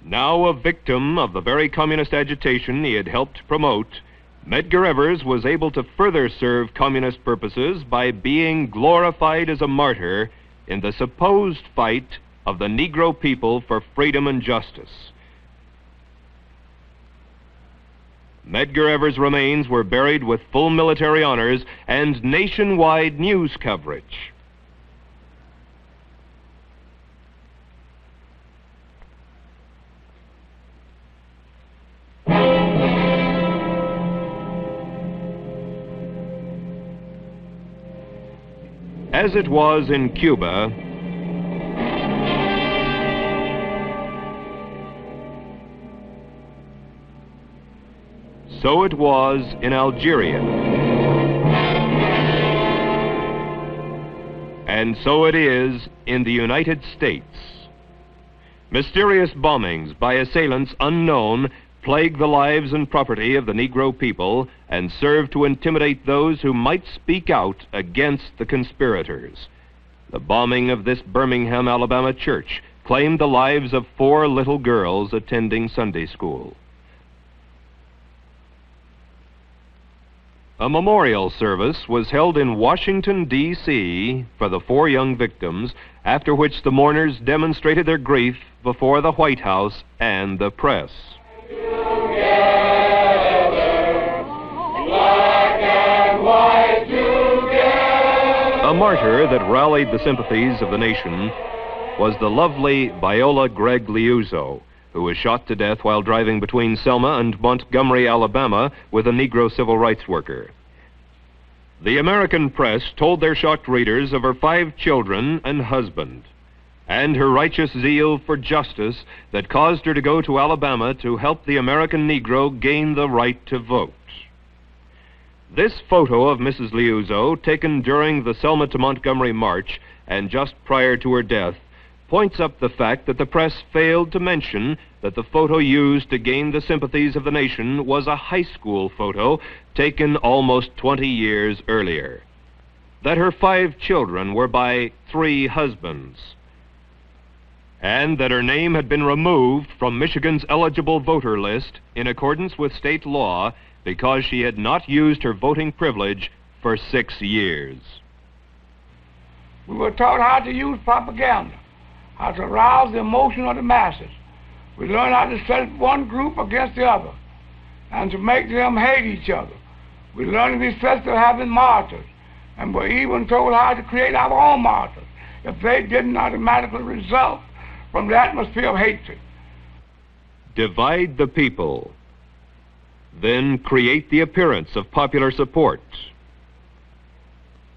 Now a victim of the very communist agitation he had helped promote, Medgar Evers was able to further serve communist purposes by being glorified as a martyr in the supposed fight of the Negro people for freedom and justice. Medgar Evers' remains were buried with full military honors and nationwide news coverage. As it was in Cuba, so it was in Algeria. And so it is in the United States. Mysterious bombings by assailants unknown plague the lives and property of the Negro people and serve to intimidate those who might speak out against the conspirators. The bombing of this Birmingham, Alabama church claimed the lives of 4 little girls attending Sunday school. A memorial service was held in Washington, D.C. for the 4 young victims, after which the mourners demonstrated their grief before the White House and the press. A martyr that rallied the sympathies of the nation was the lovely Viola Gregg Liuzzo, who was shot to death while driving between Selma and Montgomery, Alabama, with a Negro civil rights worker. The American press told their shocked readers of her 5 children and husband, and her righteous zeal for justice that caused her to go to Alabama to help the American Negro gain the right to vote. This photo of Mrs. Liuzzo, taken during the Selma to Montgomery march and just prior to her death, points up the fact that the press failed to mention that the photo used to gain the sympathies of the nation was a high school photo taken almost 20 years earlier. That her 5 children were by 3 husbands, and that her name had been removed from Michigan's eligible voter list in accordance with state law because she had not used her voting privilege for 6 years. We were taught how to use propaganda, how to arouse the emotion of the masses. We learned how to set one group against the other and to make them hate each other. We learned to be sensitive having martyrs, and were even told how to create our own martyrs if they didn't automatically result from the atmosphere of hatred. divide the people, then create the appearance of popular support.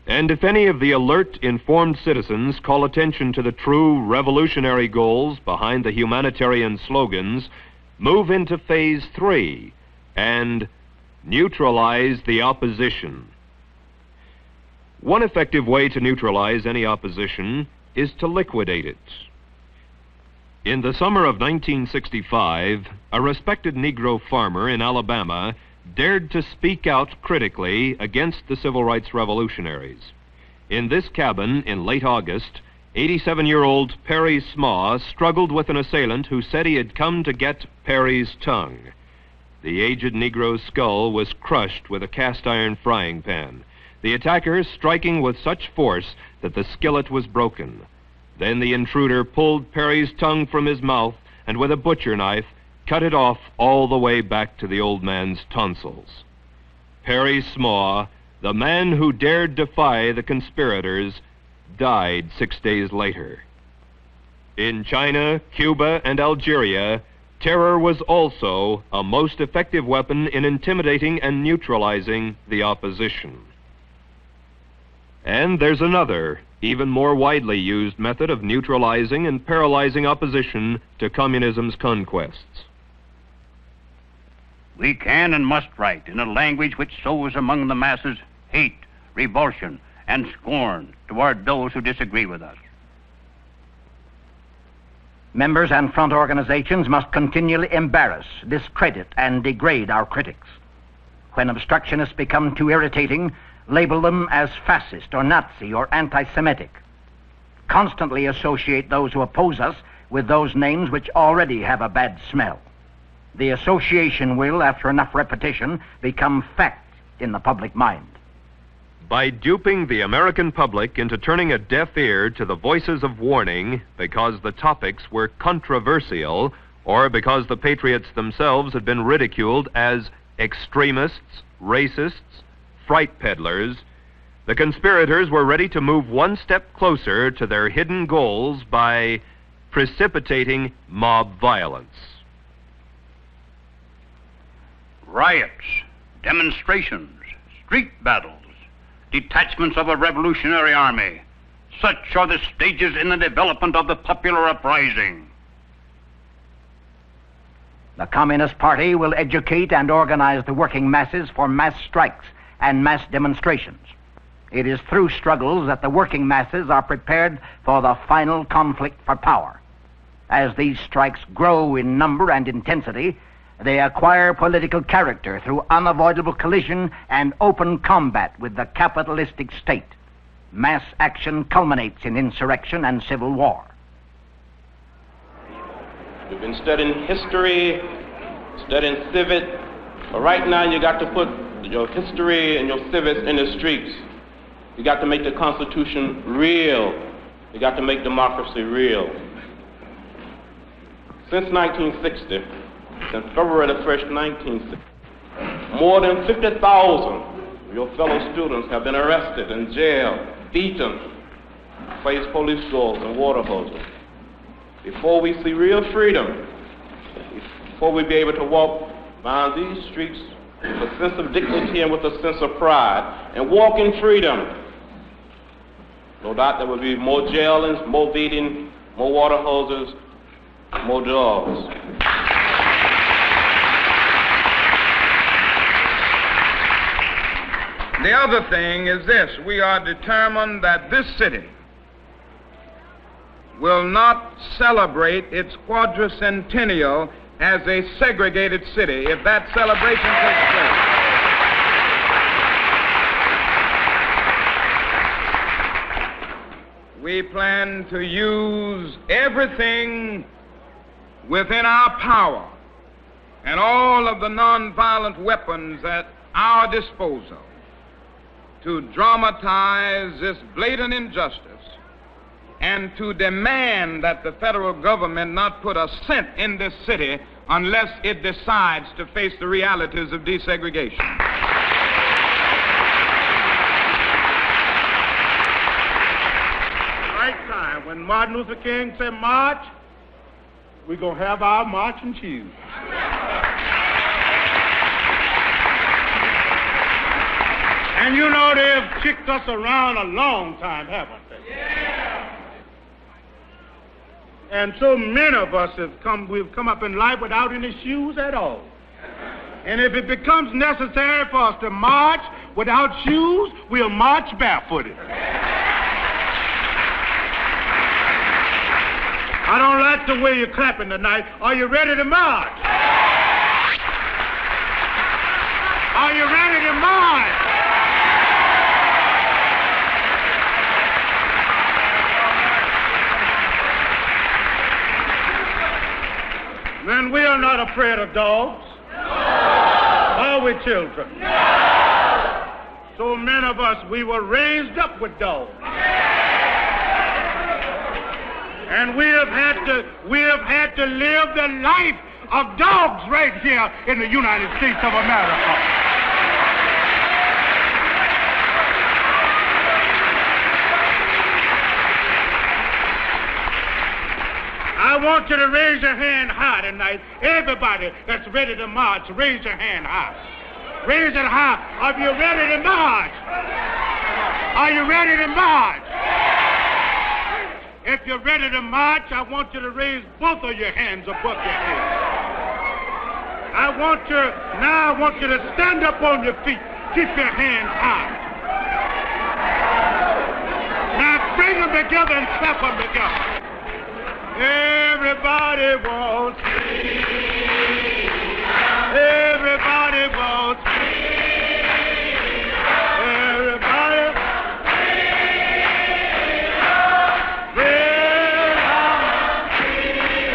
And if any of the alert, informed citizens call attention to the true revolutionary goals behind the humanitarian slogans, move into phase 3 and neutralize the opposition. One effective way to neutralize any opposition is to liquidate it. In the summer of 1965, a respected Negro farmer in Alabama dared to speak out critically against the civil rights revolutionaries. In this cabin in late August, 87-year-old Perry Smaw struggled with an assailant who said he had come to get Perry's tongue. The aged Negro's skull was crushed with a cast-iron frying pan, the attacker striking with such force that the skillet was broken. Then the intruder pulled Perry's tongue from his mouth and with a butcher knife cut it off all the way back to the old man's tonsils. Perry Smaw, the man who dared defy the conspirators, died 6 days later. In China, Cuba, and Algeria, terror was also a most effective weapon in intimidating and neutralizing the opposition. And there's another, even more widely used method of neutralizing and paralyzing opposition to communism's conquests. We can and must write in a language which sows among the masses hate, revulsion, and scorn toward those who disagree with us. Members and front organizations must continually embarrass, discredit, and degrade our critics. When obstructionists become too irritating, label them as fascist or Nazi or anti-Semitic. Constantly associate those who oppose us with those names which already have a bad smell. The association will, after enough repetition, become fact in the public mind. By duping the American public into turning a deaf ear to the voices of warning because the topics were controversial or because the patriots themselves had been ridiculed as extremists, racists, fright peddlers, the conspirators were ready to move one step closer to their hidden goals by precipitating mob violence. Riots, demonstrations, street battles, detachments of a revolutionary army. Such are the stages in the development of the popular uprising. The Communist Party will educate and organize the working masses for mass strikes and mass demonstrations. It is through struggles that the working masses are prepared for the final conflict for power. As these strikes grow in number and intensity, they acquire political character through unavoidable collision and open combat with the capitalistic state. Mass action culminates in insurrection and civil war. You've been studying history, studying civics, but right now you got to put your history and your civics in the streets. You got to make the Constitution real. You got to make democracy real. Since 1960, since February the 1st, 1960, more than 50,000 of your fellow students have been arrested and jailed, beaten, faced police doors and water hoses. Before we see real freedom, before we be able to walk down these streets with a sense of dignity and with a sense of pride and walk in freedom, no doubt there will be more jailings, more beating, more water hoses, more dogs. The other thing is this: we are determined that this city will not celebrate its quadricentennial as a segregated city if that celebration takes place. We plan to use everything within our power and all of the nonviolent weapons at our disposal to dramatize this blatant injustice and to demand that the federal government not put a cent in this city unless it decides to face the realities of desegregation. Right time, when Martin Luther King said march, we're going to have our marching shoes. And you know they've kicked us around a long time, haven't they? Yeah. And so many of us we've come up in life without any shoes at all. And if it becomes necessary for us to march without shoes, we'll march barefooted. I don't like the way you're clapping tonight. Are you ready to march? Are you ready to march? Then we are not afraid of dogs. No. Are we, children? No. So many of us, we were raised up with dogs. And we have had to live the life of dogs right here in the United States of America. I want you to raise your hand high tonight. Everybody that's ready to march, raise your hand high. Raise it high. Are you ready to march? Are you ready to march? If you're ready to march, I want you to raise both of your hands above your head. I want you to stand up on your feet. Keep your hands high. Now bring them together and clap them together. Everybody wants freedom. Everybody wants freedom. Everybody wants freedom.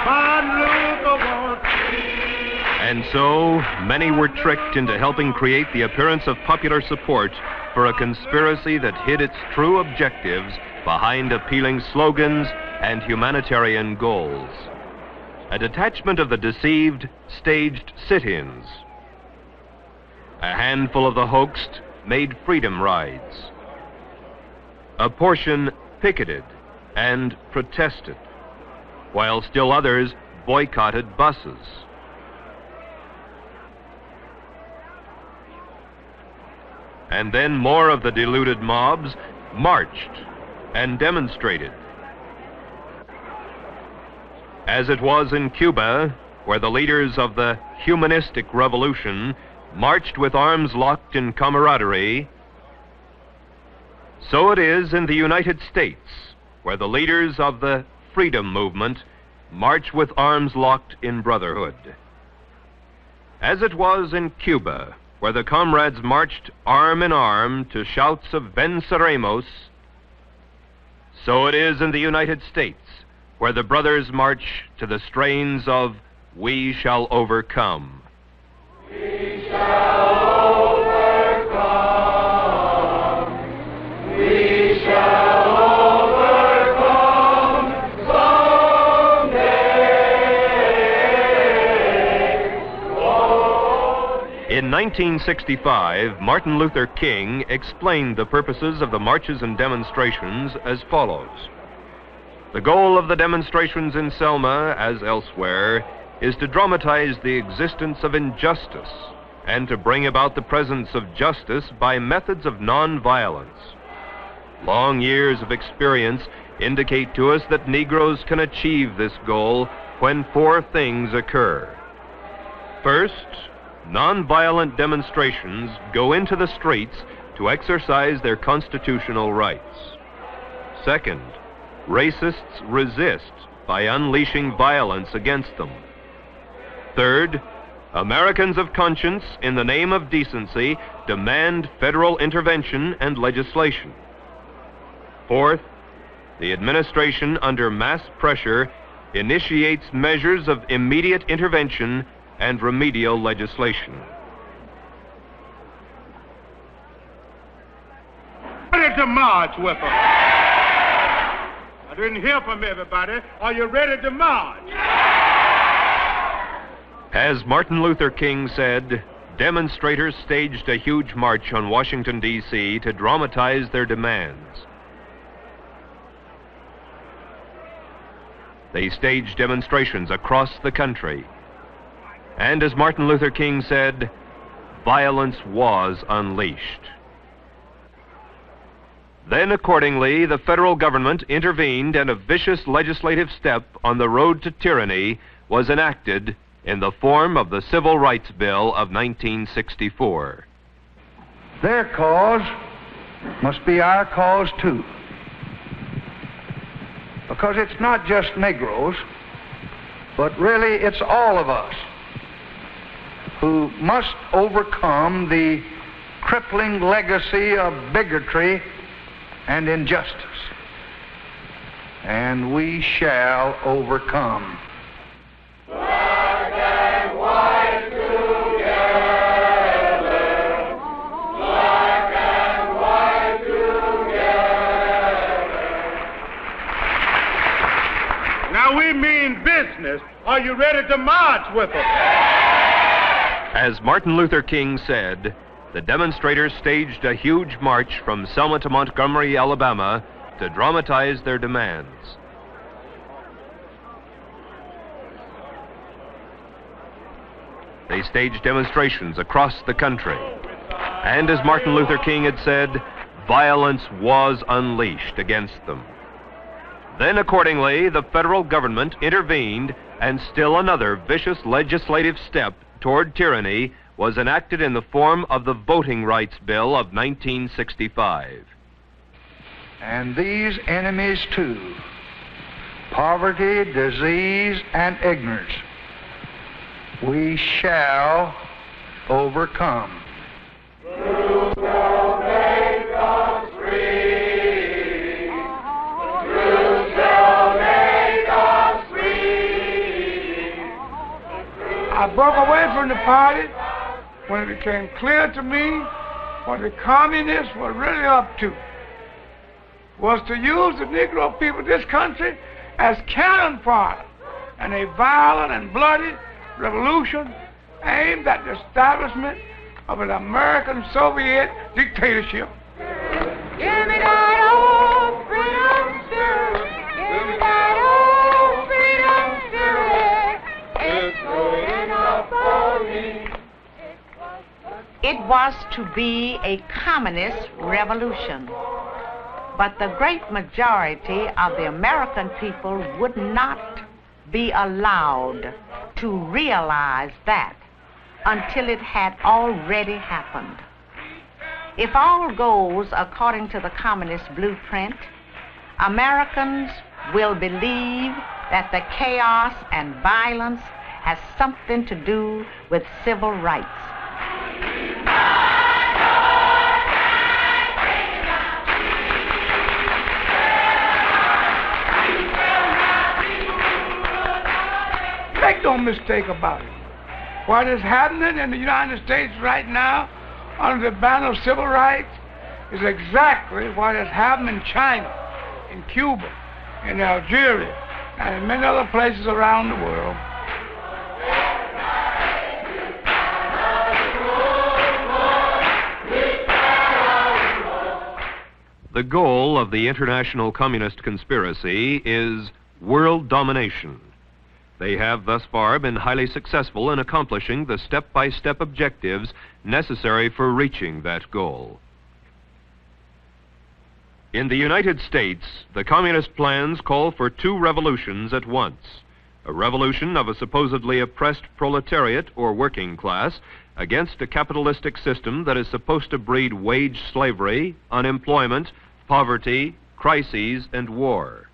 Martin Luther wants freedom. And so, many were tricked into helping create the appearance of popular support for a conspiracy that hid its true objectives behind appealing slogans and humanitarian goals. A detachment of the deceived staged sit-ins. A handful of the hoaxed made freedom rides. A portion picketed and protested, while still others boycotted buses. And then more of the deluded mobs marched and demonstrated. As it was in Cuba, where the leaders of the humanistic revolution marched with arms locked in camaraderie, so it is in the United States, where the leaders of the freedom movement march with arms locked in brotherhood. As it was in Cuba, where the comrades marched arm in arm to shouts of Venceremos, so it is in the United States, where the brothers march to the strains of We Shall Overcome. We shall overcome. We shall overcome someday. In 1965, Martin Luther King explained the purposes of the marches and demonstrations as follows. The goal of the demonstrations in Selma, as elsewhere, is to dramatize the existence of injustice and to bring about the presence of justice by methods of nonviolence. Long years of experience indicate to us that Negroes can achieve this goal when four things occur. First, nonviolent demonstrations go into the streets to exercise their constitutional rights. Second, racists resist by unleashing violence against them. Third, Americans of conscience, in the name of decency, demand federal intervention and legislation. Fourth, the administration, under mass pressure, initiates measures of immediate intervention and remedial legislation. Ready to march with them. I didn't hear from everybody. Are you ready to march? As Martin Luther King said, demonstrators staged a huge march on Washington, D.C. to dramatize their demands. They staged demonstrations across the country. And as Martin Luther King said, violence was unleashed. Then, accordingly, the federal government intervened and a vicious legislative step on the road to tyranny was enacted in the form of the Civil Rights Bill of 1964. Their cause must be our cause too. Because it's not just Negroes, but really it's all of us who must overcome the crippling legacy of bigotry and injustice. And we shall overcome. Black and white together. Black and white together. Now we mean business. Are you ready to march with us? As Martin Luther King said, the demonstrators staged a huge march from Selma to Montgomery, Alabama, to dramatize their demands. They staged demonstrations across the country. And as Martin Luther King had said, violence was unleashed against them. Then, accordingly, the federal government intervened, and still another vicious legislative step toward tyranny was enacted in the form of the Voting Rights Bill of 1965. And these enemies too, poverty, disease, and ignorance, we shall overcome. Truth shall make us free. Truth shall make us free. I broke away from the party when it became clear to me what the communists were really up to was to use the Negro people of this country as cannon fodder in a violent and bloody revolution aimed at the establishment of an American Soviet dictatorship. Give me that old freedom spirit. Give me that old freedom spirit. It's good enough for me. It was to be a communist revolution. But the great majority of the American people would not be allowed to realize that until it had already happened. If all goes according to the communist blueprint, Americans will believe that the chaos and violence has something to do with civil rights. Make no mistake about it. What is happening in the United States right now under the banner of civil rights is exactly what has happened in China, in Cuba, in Algeria, and in many other places around the world. The goal of the international communist conspiracy is world domination. They have thus far been highly successful in accomplishing the step-by-step objectives necessary for reaching that goal. In the United States, the communist plans call for two revolutions at once. A revolution of a supposedly oppressed proletariat or working class against a capitalistic system that is supposed to breed wage slavery, unemployment, poverty, crises, and war.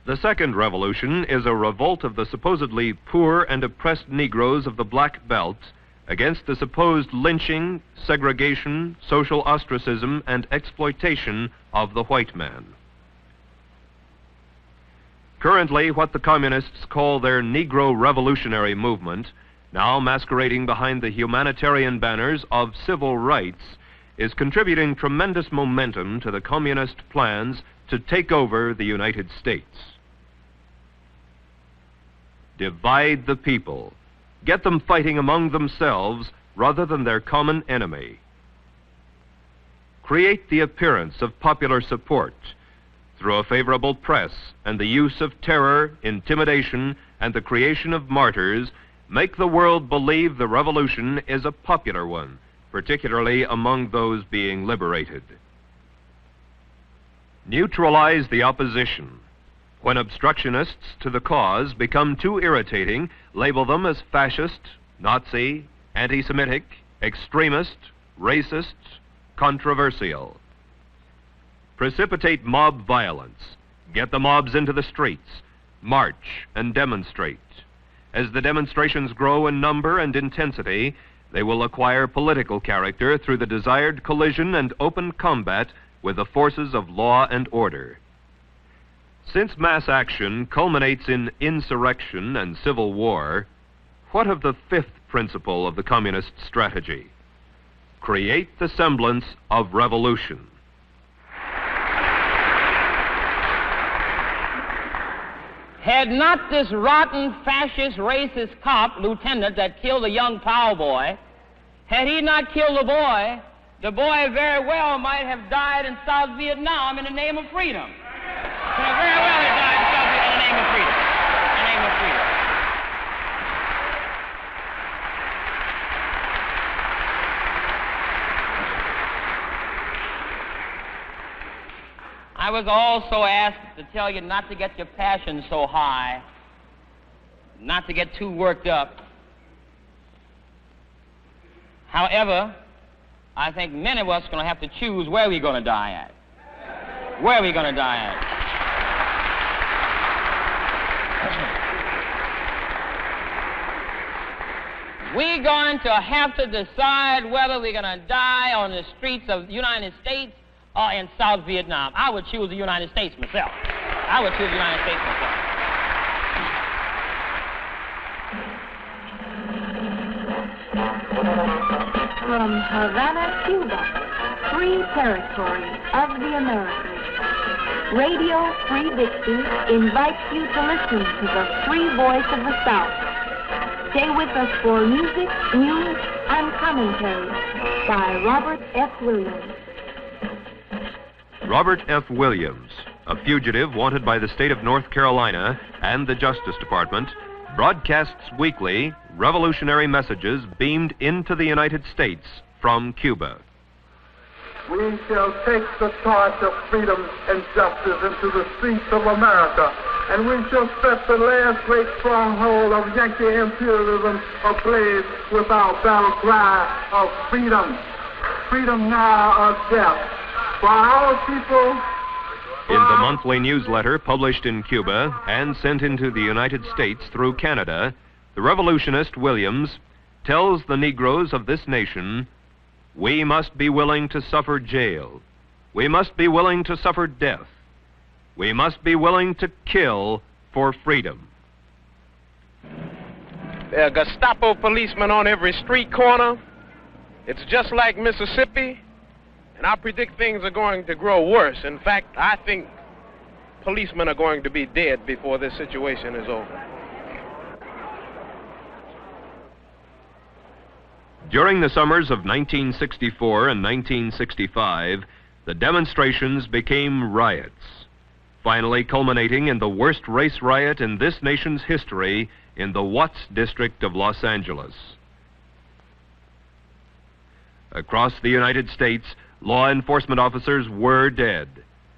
The second revolution is a revolt of the supposedly poor and oppressed Negroes of the Black Belt against the supposed lynching, segregation, social ostracism, and exploitation of the white man. Currently, what the communists call their Negro Revolutionary Movement, now masquerading behind the humanitarian banners of civil rights, is contributing tremendous momentum to the communist plans to take over the United States. Divide the people. Get them fighting among themselves rather than their common enemy. Create the appearance of popular support through a favorable press and the use of terror, intimidation, and the creation of martyrs. Make the world believe the revolution is a popular one, particularly among those being liberated. Neutralize the opposition. When obstructionists to the cause become too irritating, label them as fascist, Nazi, anti-Semitic, extremist, racist, controversial. Precipitate mob violence. Get the mobs into the streets. March and demonstrate. As the demonstrations grow in number and intensity, they will acquire political character through the desired collision and open combat with the forces of law and order. Since mass action culminates in insurrection and civil war, what of the fifth principle of the communist strategy? Create the semblance of revolution. Had not this rotten, fascist, racist cop, lieutenant, that killed the young Powell boy, had he not killed the boy very well might have died in South Vietnam in the name of freedom. Could have very well have died in South Vietnam in the name of freedom. In the name of freedom. I was also asked to tell you not to get your passion so high, not to get too worked up. However, I think many of us are going to have to choose where we're going to die at. Where we're going to die at. We're going to have to decide whether we're going to die on the streets of the United States or in South Vietnam. I would choose the United States myself. I would choose the United States myself. From Havana, Cuba, free territory of the Americas, Radio Free Dixie invites you to listen to the free voice of the South. Stay with us for music, news, and commentary by Robert F. Williams. Robert F. Williams, a fugitive wanted by the state of North Carolina and the Justice Department, broadcasts weekly revolutionary messages beamed into the United States from Cuba. We shall take the torch of freedom and justice into the streets of America, and we shall set the last great stronghold of Yankee imperialism ablaze with our battle cry of freedom. Freedom now or death. For our people... In the monthly newsletter published in Cuba and sent into the United States through Canada, the revolutionist Williams tells the Negroes of this nation, we must be willing to suffer jail. We must be willing to suffer death. We must be willing to kill for freedom. There are Gestapo policemen on every street corner. It's just like Mississippi. And I predict things are going to grow worse. In fact, I think policemen are going to be dead before this situation is over. During the summers of 1964 and 1965, the demonstrations became riots, finally culminating in the worst race riot in this nation's history in the Watts district of Los Angeles. Across the United States, law enforcement officers were dead,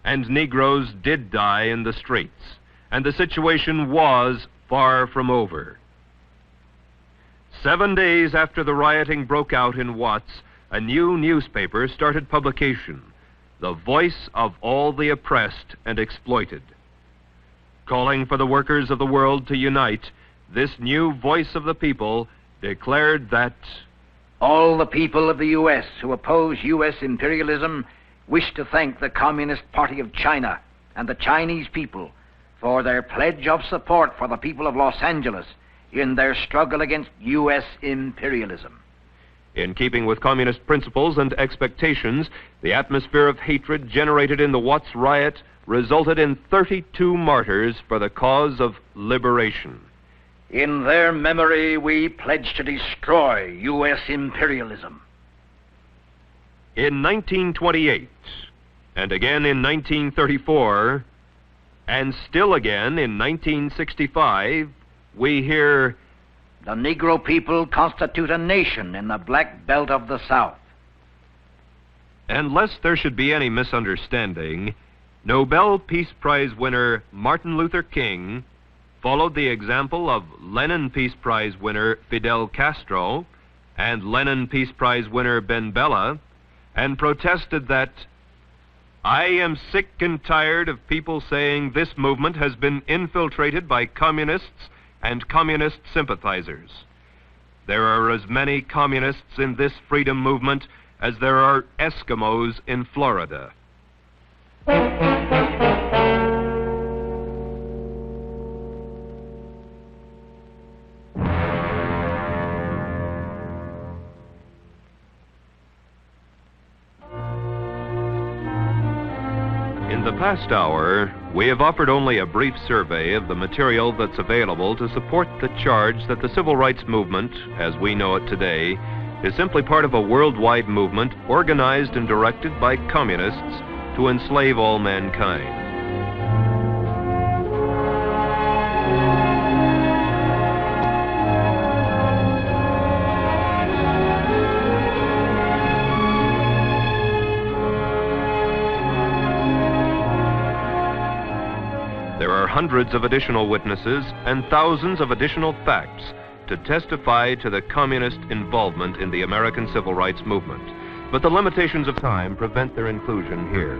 and Negroes did die in the streets, and the situation was far from over. 7 days after the rioting broke out in Watts, a new newspaper started publication, the voice of all the oppressed and exploited. Calling for the workers of the world to unite, this new voice of the people declared that all the people of the U.S. who oppose U.S. imperialism wish to thank the Communist Party of China and the Chinese people for their pledge of support for the people of Los Angeles in their struggle against U.S. imperialism. In keeping with communist principles and expectations, the atmosphere of hatred generated in the Watts riot resulted in 32 martyrs for the cause of liberation. In their memory, we pledge to destroy U.S. imperialism. In 1928, and again in 1934, and still again in 1965, we hear, the Negro people constitute a nation in the black belt of the South. And lest there should be any misunderstanding, Nobel Peace Prize winner Martin Luther King followed the example of Lenin Peace Prize winner Fidel Castro and Lenin Peace Prize winner Ben Bella and protested that, "I am sick and tired of people saying this movement has been infiltrated by communists and communist sympathizers. There are as many communists in this freedom movement as there are Eskimos in Florida." In the past hour, we have offered only a brief survey of the material that's available to support the charge that the civil rights movement, as we know it today, is simply part of a worldwide movement organized and directed by communists to enslave all mankind. There are hundreds of additional witnesses and thousands of additional facts to testify to the communist involvement in the American civil rights movement, but the limitations of time prevent their inclusion here.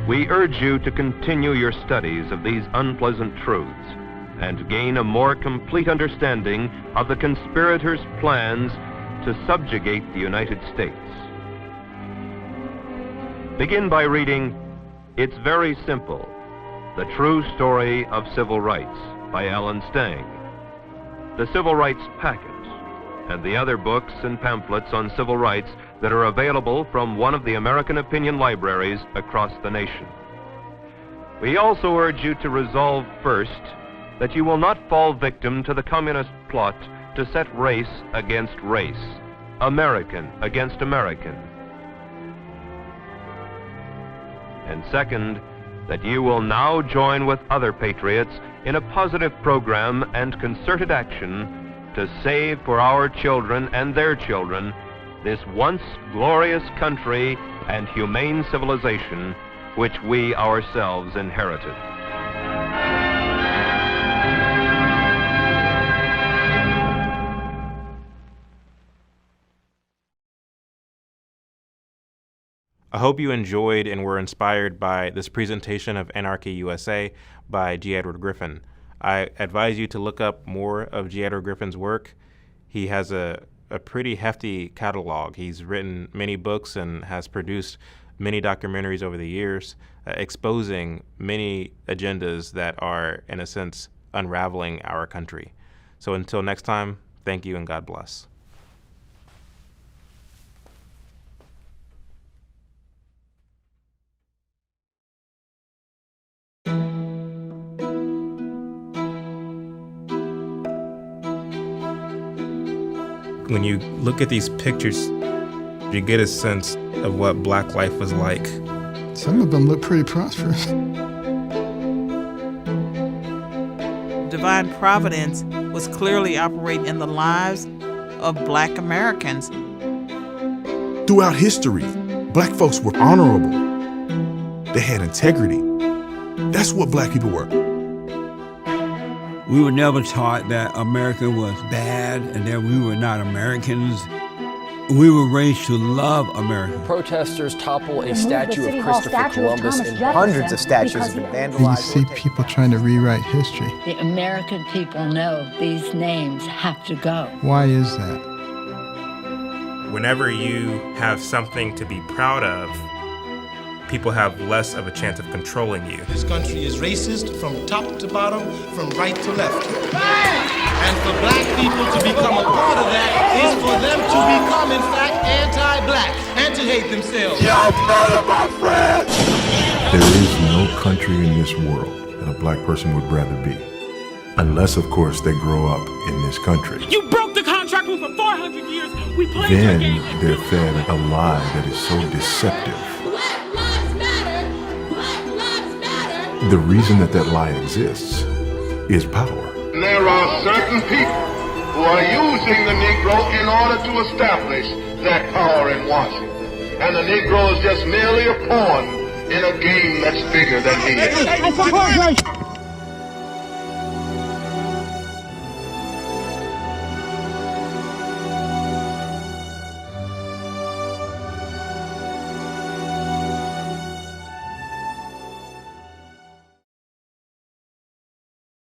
We urge you to continue your studies of these unpleasant truths and gain a more complete understanding of the conspirators' plans to subjugate the United States. Begin by reading It's Very Simple, The True Story of Civil Rights by Alan Stang, The Civil Rights Packet, and the other books and pamphlets on civil rights that are available from one of the American opinion libraries across the nation. We also urge you to resolve first that you will not fall victim to the communist plot to set race against race, American against American. And second, that you will now join with other patriots in a positive program and concerted action to save for our children and their children this once glorious country and humane civilization which we ourselves inherited. I hope you enjoyed and were inspired by this presentation of Anarchy USA by G. Edward Griffin. I advise you to look up more of G. Edward Griffin's work. He has a pretty hefty catalog. He's written many books and has produced many documentaries over the years, exposing many agendas that are, in a sense, unraveling our country. So until next time, thank you and God bless. When you look at these pictures, you get a sense of what black life was like. Some of them look pretty prosperous. Divine providence was clearly operating in the lives of black Americans. Throughout history, black folks were honorable. They had integrity. That's what black people were. We were never taught that America was bad and that we were not Americans. We were raised to love America. Protesters topple a statue of Christopher Columbus and hundreds of statues have been vandalized. You see people trying to rewrite history. The American people know these names have to go. Why is that? Whenever you have something to be proud of, people have less of a chance of controlling you. This country is racist from top to bottom, from right to left. And for black people to become a part of that is for them to become, in fact, anti-black and to hate themselves. Y'all murder my friends! There is no country in this world that a black person would rather be. Unless, of course, they grow up in this country. You broke the contract who for 400 years we played your Then game. they're fed a lie that is so deceptive. The reason that lie exists is power. There are certain people who are using the Negro in order to establish that power in Washington. And the Negro is just merely a pawn in a game that's bigger than he is.